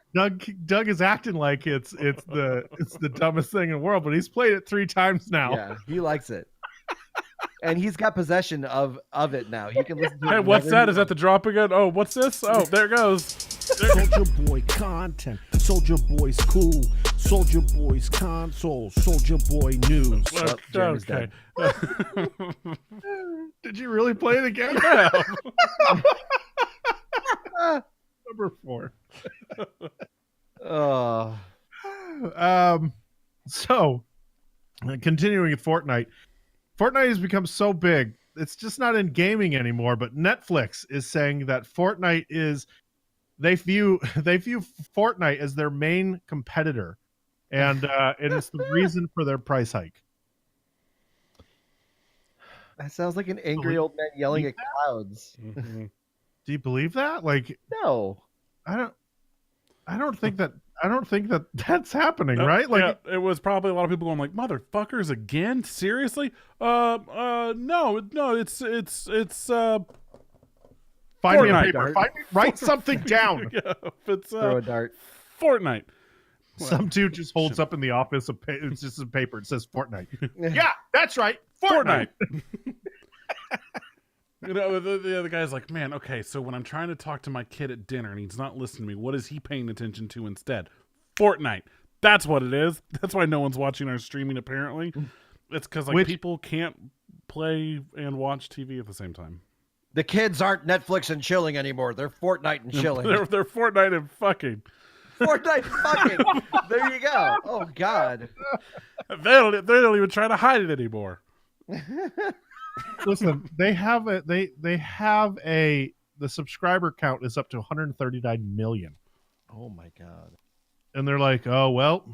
is acting like it's the dumbest thing in the world, but he's played it 3 times now. Yeah, he likes it. And he's got possession of it now. You can listen to it. Hey, what's that? Is that the drop again? Oh, what's this? Oh, there it goes. Soulja Boy content, Soulja Boy's cool, Soulja Boy's console, Soulja Boy news. Jeremy's Okay. Did you really play it again? Yeah. Number 4. So, continuing with Fortnite. Fortnite has become so big, it's just not in gaming anymore, but Netflix is saying that Fortnite is they view Fortnite as their main competitor, and it's the reason for their price hike. That sounds like an angry old man yelling at clouds. Mm-hmm. Do you believe that? Like, No. I don't think that that's happening, right? Like, yeah, it was probably a lot of people going like, "Motherfuckers again? Seriously? No, it's find me a Fortnite. paper. Write something down. Yeah, it's Throw a dart. Fortnite. Some dude just holds up in the office it's just a paper. It says Fortnite. Yeah, that's right. Fortnite. You know, the other guy's like, man, okay, so when I'm trying to talk to my kid at dinner and he's not listening to me, what is he paying attention to instead? Fortnite. That's what it is. That's why no one's watching our streaming, apparently. It's because people can't play and watch TV at the same time. The kids aren't Netflix and chilling anymore. They're Fortnite and chilling. They're Fortnite and fucking. Fortnite fucking. There you go. Oh, God. They don't even try to hide it anymore. Listen, the subscriber count is up to 139 million. Oh, my God. And they're like, oh, well,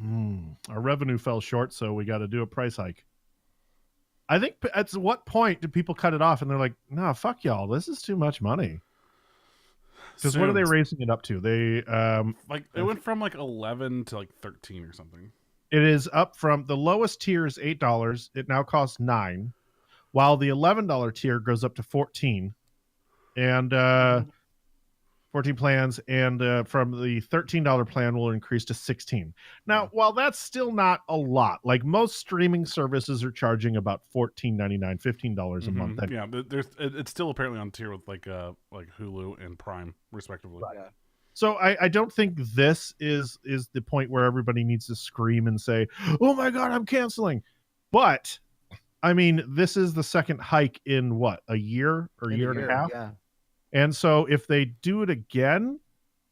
our revenue fell short, so we got to do a price hike. I think at what point do people cut it off and they're like, no, fuck y'all. This is too much money. Because what are they raising it up to? They it went from like 11 to like 13 or something. It is up from the lowest tier is $8. It now costs $9, while the $11 tier goes up to 14, and 14 plans, and from the $13 plan will increase to 16. Now, while that's still not a lot, like most streaming services are charging about $14.99, $15 a month. Yeah, it's still apparently on tier with like Hulu and Prime, respectively. Right. Yeah. So I don't think this is the point where everybody needs to scream and say, "Oh my God, I'm canceling." But I mean, this is the second hike in what, a year or a year and a half? Yeah. And so if they do it again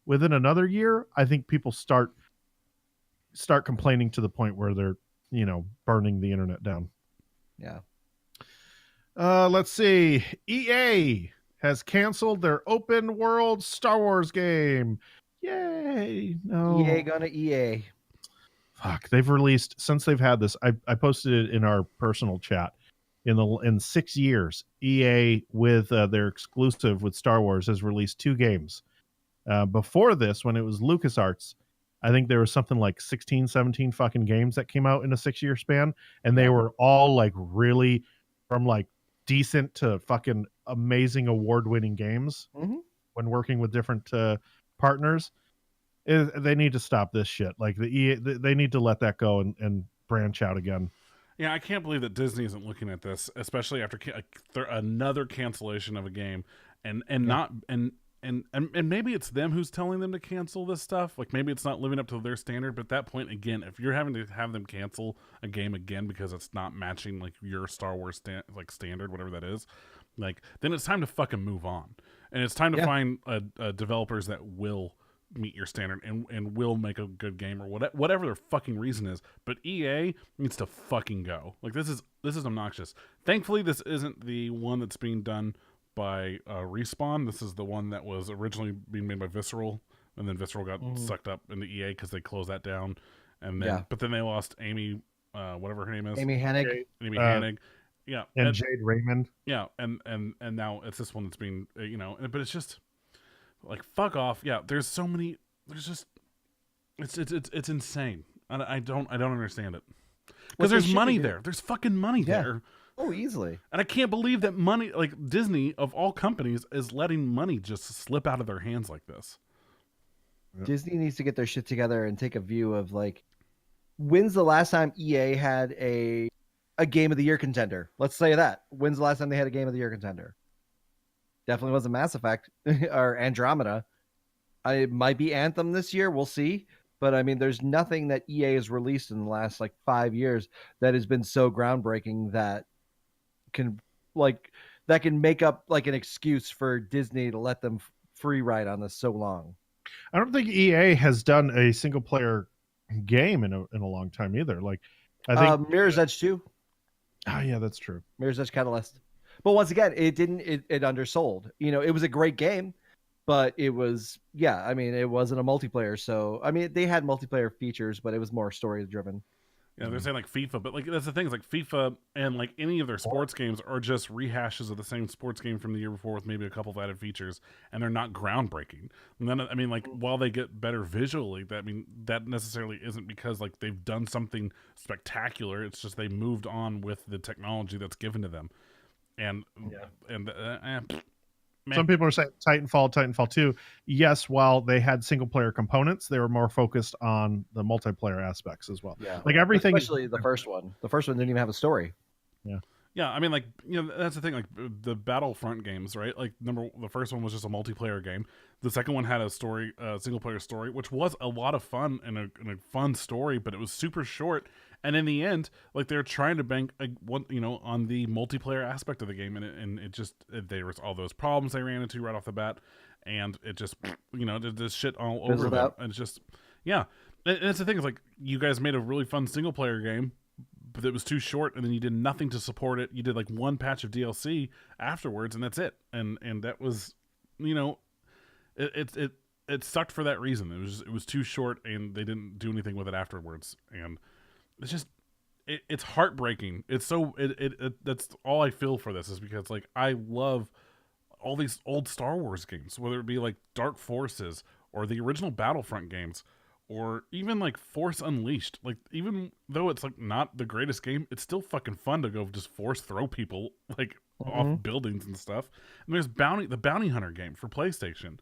within another year, I think people start complaining to the point where they're, burning the internet down. Yeah. Let's see. EA has canceled their open world Star Wars game. Yay. No. EA gonna EA. Fuck. They've released, since they've had this, I posted it in our personal chat. In 6 years, EA with their exclusive with Star Wars has released 2 games. Before this, when it was LucasArts, I think there was something like 16, 17 fucking games that came out in a 6-year span, and they were all like really from like decent to fucking amazing award-winning games when working with different partners. they need to stop this shit. Like they need to let that go and branch out again. Yeah, I can't believe that Disney isn't looking at this, especially after another cancellation of a game, and not and maybe it's them who's telling them to cancel this stuff. Like maybe it's not living up to their standard. But at that point, again, if you're having to have them cancel a game again because it's not matching like your Star Wars standard, whatever that is, like then it's time to fucking move on, and it's time to find developers that will meet your standard and will make a good game or whatever their fucking reason is. But EA needs to fucking go. Like this is obnoxious. Thankfully, this isn't the one that's being done by Respawn. This is the one that was originally being made by Visceral, and then Visceral got sucked up into EA because they closed that down. And then, but then they lost Amy, whatever her name is, Amy Hennig. Amy Hennig. Yeah, and Jade Raymond. Yeah, and now it's this one that's being but it's just. Like fuck off. Yeah, there's so many. There's just it's insane. I don't understand it because there's money there. There's fucking money there. Oh, easily. And I can't believe that money, like Disney of all companies, is letting money just slip out of their hands like this. Disney needs to get their shit together and take a view of like, when's the last time EA had a game of the year contender? Let's say that. When's the last time they had a game of the year contender? Definitely wasn't Mass Effect or Andromeda. It might be Anthem this year. We'll see. But I mean, there's nothing that EA has released in the last like 5 years that has been so groundbreaking that can make up like an excuse for Disney to let them free ride on this so long. I don't think EA has done a single player game in a long time either. Like I think Mirror's Edge 2. Oh yeah, that's true. Mirror's Edge Catalyst. But once again, it undersold. You know, it was a great game, but it was, I mean, it wasn't a multiplayer. So, I mean, they had multiplayer features, but it was more story driven. Yeah, they're saying like FIFA, but like that's the thing is like FIFA and like any of their sports games are just rehashes of the same sports game from the year before with maybe a couple of added features, and they're not groundbreaking. And then I mean, like while they get better visually, that necessarily isn't because like they've done something spectacular. It's just they moved on with the technology that's given to them. And some people are saying Titanfall 2. Yes, while they had single player components, they were more focused on the multiplayer aspects as well. Yeah, like everything, especially the first one. The first one didn't even have a story. Yeah. I mean, like that's the thing. Like the Battlefront games, right? Like the first one was just a multiplayer game. The second one had a story, single player story, which was a lot of fun and a fun story, but it was super short. And in the end, like they're trying to bank on the multiplayer aspect of the game, and it just there was all those problems they ran into right off the bat, and it just did this shit all over them. And it's just and it's the thing is like you guys made a really fun single player game, but it was too short, and then you did nothing to support it. You did like one patch of DLC afterwards, and that's it. And that was it sucked for that reason. It was too short, and they didn't do anything with it afterwards, and it's just it's heartbreaking. It's so that's all I feel for this is because like I love all these old Star Wars games, whether it be like Dark Forces or the original Battlefront games or even like Force Unleashed. Like even though it's like not the greatest game, it's still fucking fun to go just force throw people like off buildings and stuff. And there's the Bounty Hunter game for PlayStation.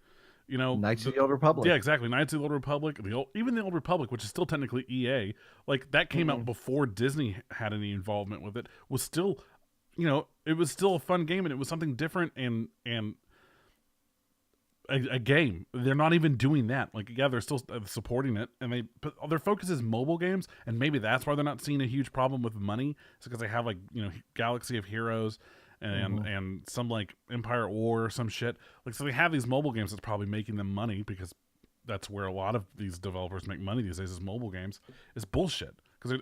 Knights of the Old Republic. Yeah, exactly. Knights of the Old Republic, even the Old Republic, which is still technically EA, like that came out before Disney had any involvement with it. Was still, it was still a fun game, and it was something different and a game. They're not even doing that. Like, yeah, they're still supporting it, and but their focus is mobile games, and maybe that's why they're not seeing a huge problem with money. It's because they have like Galaxy of Heroes. And some like Empire at War or some shit. Like so they have these mobile games that's probably making them money because that's where a lot of these developers make money these days is mobile games. It's bullshit because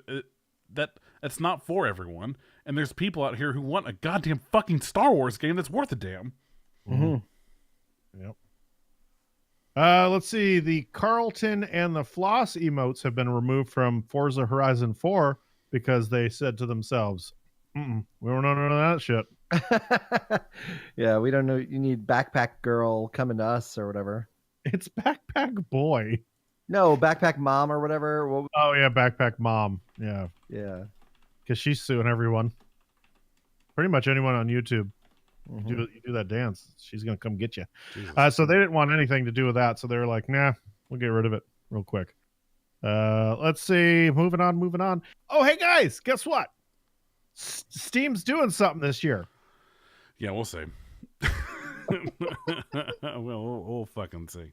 it's not for everyone. And there's people out here who want a goddamn fucking Star Wars game that's worth a damn. Yep. Let's see. The Carlton and the Floss emotes have been removed from Forza Horizon 4 because they said to themselves, we don't know none of that shit. Yeah, we don't know. You need Backpack Girl coming to us or whatever. It's Backpack Boy. No, Backpack Mom or whatever. Oh yeah, Backpack Mom. Yeah. Because she's suing everyone. Pretty much anyone on YouTube. You do that dance, she's gonna come get you. So they didn't want anything to do with that. So they were like, nah, We'll get rid of it real quick. Let's see. Moving on. Oh, hey guys, guess what? Steam's doing something this year. Yeah, we'll see. we'll fucking see.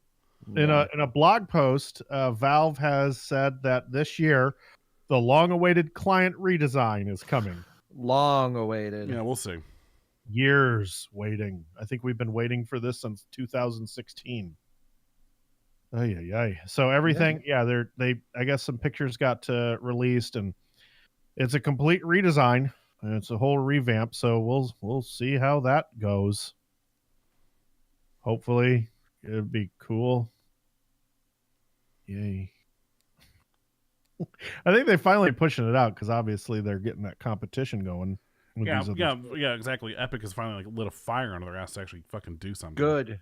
In a blog post, Valve has said that this year the long-awaited client redesign is coming. Long awaited. Yeah, we'll see. Years waiting. I think we've been waiting for this since 2016. Ay. So everything, they I guess some pictures got released, and it's a complete redesign, and it's a whole revamp. So we'll see how that goes. Hopefully, it'd be cool. Yay. I think they finally pushing it out because obviously they're getting that competition going. Yeah, exactly. Epic has finally lit a fire under their ass to actually fucking do something. Good.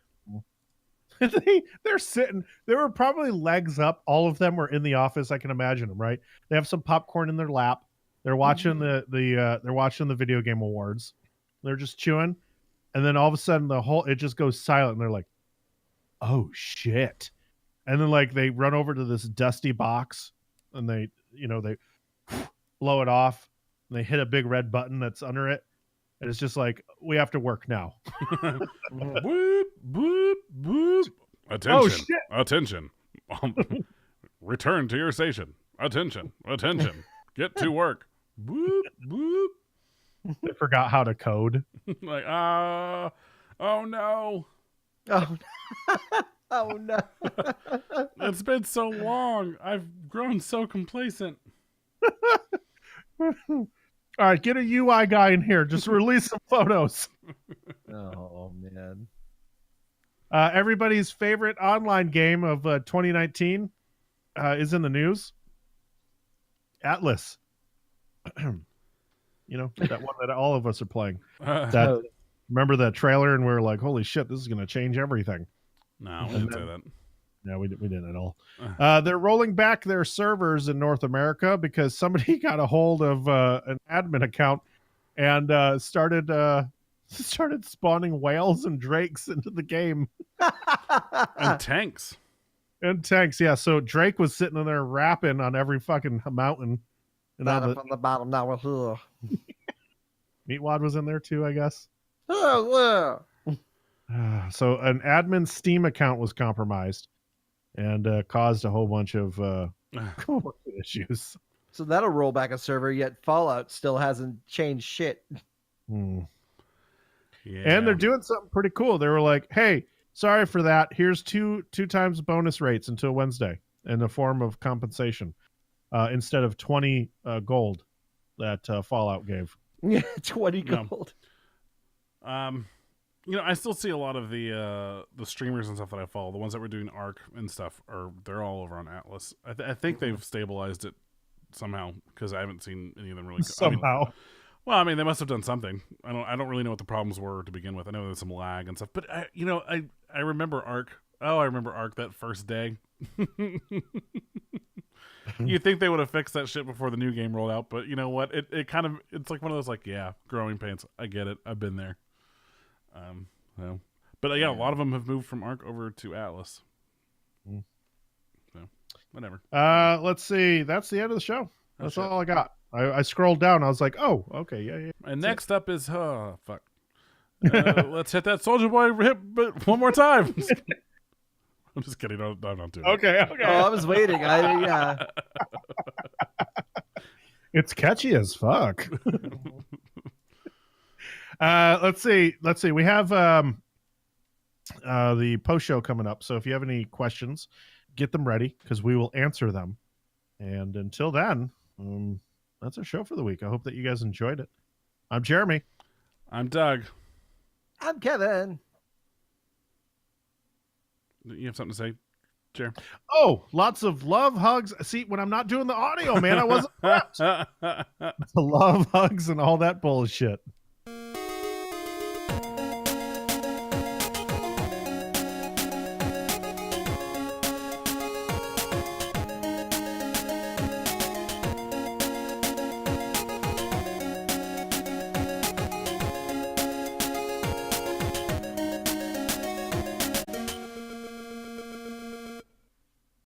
They're sitting. There were probably legs up. All of them were in the office. I can imagine them. Right? They have some popcorn in their lap. They're watching they're watching the video game awards. They're just chewing, and then all of a sudden it just goes silent, and they're like, "Oh shit!" And then they run over to this dusty box, and they blow it off, and they hit a big red button that's under it, and it's just like, we have to work now. Boop, boop, boop. Attention. Oh, shit. Attention. Return to your station. Attention. Get to work. Boop, boop. They forgot how to code. Oh no. Oh, oh no. It's been so long. I've grown so complacent. All right, get a UI guy in here. Just release some photos. Oh man. Everybody's favorite online game of 2019 is in the news. Atlas. That one that all of us are playing. Remember that trailer, and we were like, holy shit, this is going to change everything. No, we didn't say that. No, we didn't at all. They're rolling back their servers in North America because somebody got a hold of an admin account and started spawning whales and drakes into the game. And tanks. Yeah. So Drake was sitting in there rapping on every fucking mountain. And From the bottom, now we're here. Meatwad was in there too, I guess. Oh, So an admin Steam account was compromised and caused a whole bunch of issues. So that'll roll back a server, yet Fallout still hasn't changed shit. Yeah. Yeah. And they're doing something pretty cool. They were like, hey, sorry for that. Here's two times bonus rates until Wednesday in the form of compensation instead of 20 gold that Fallout gave. Yeah, 20 gold. I still see a lot of the streamers and stuff that I follow, the ones that were doing Arc and stuff, they're all over on Atlas. I think they've stabilized it somehow because I haven't seen any of them really. Somehow. They must have done something. I don't really know what the problems were to begin with. I know there's some lag and stuff, but I remember Arc. Oh, I remember Arc that first day. You'd think they would have fixed that shit before the new game rolled out, but you know what? It's like one of those growing pains. I get it. I've been there. But a lot of them have moved from Arc over to Atlas. So whatever. Let's see. That's the end of the show. That's all I got. I scrolled down. I was like, oh, okay, yeah. And next up is fuck. Let's hit that Soulja Boy hit one more time. I'm just kidding. I'm not doing it. Okay. Oh, I was waiting. Yeah. It's catchy as fuck. Let's see. We have the post show coming up. So if you have any questions, get them ready because we will answer them. And until then, that's our show for the week. I hope that you guys enjoyed it. I'm Jeremy. I'm Doug. I'm Kevin. You have something to say, Jer? Oh, lots of love, hugs. See, when I'm not doing the audio, man, I wasn't prepped. Love, hugs, and all that bullshit.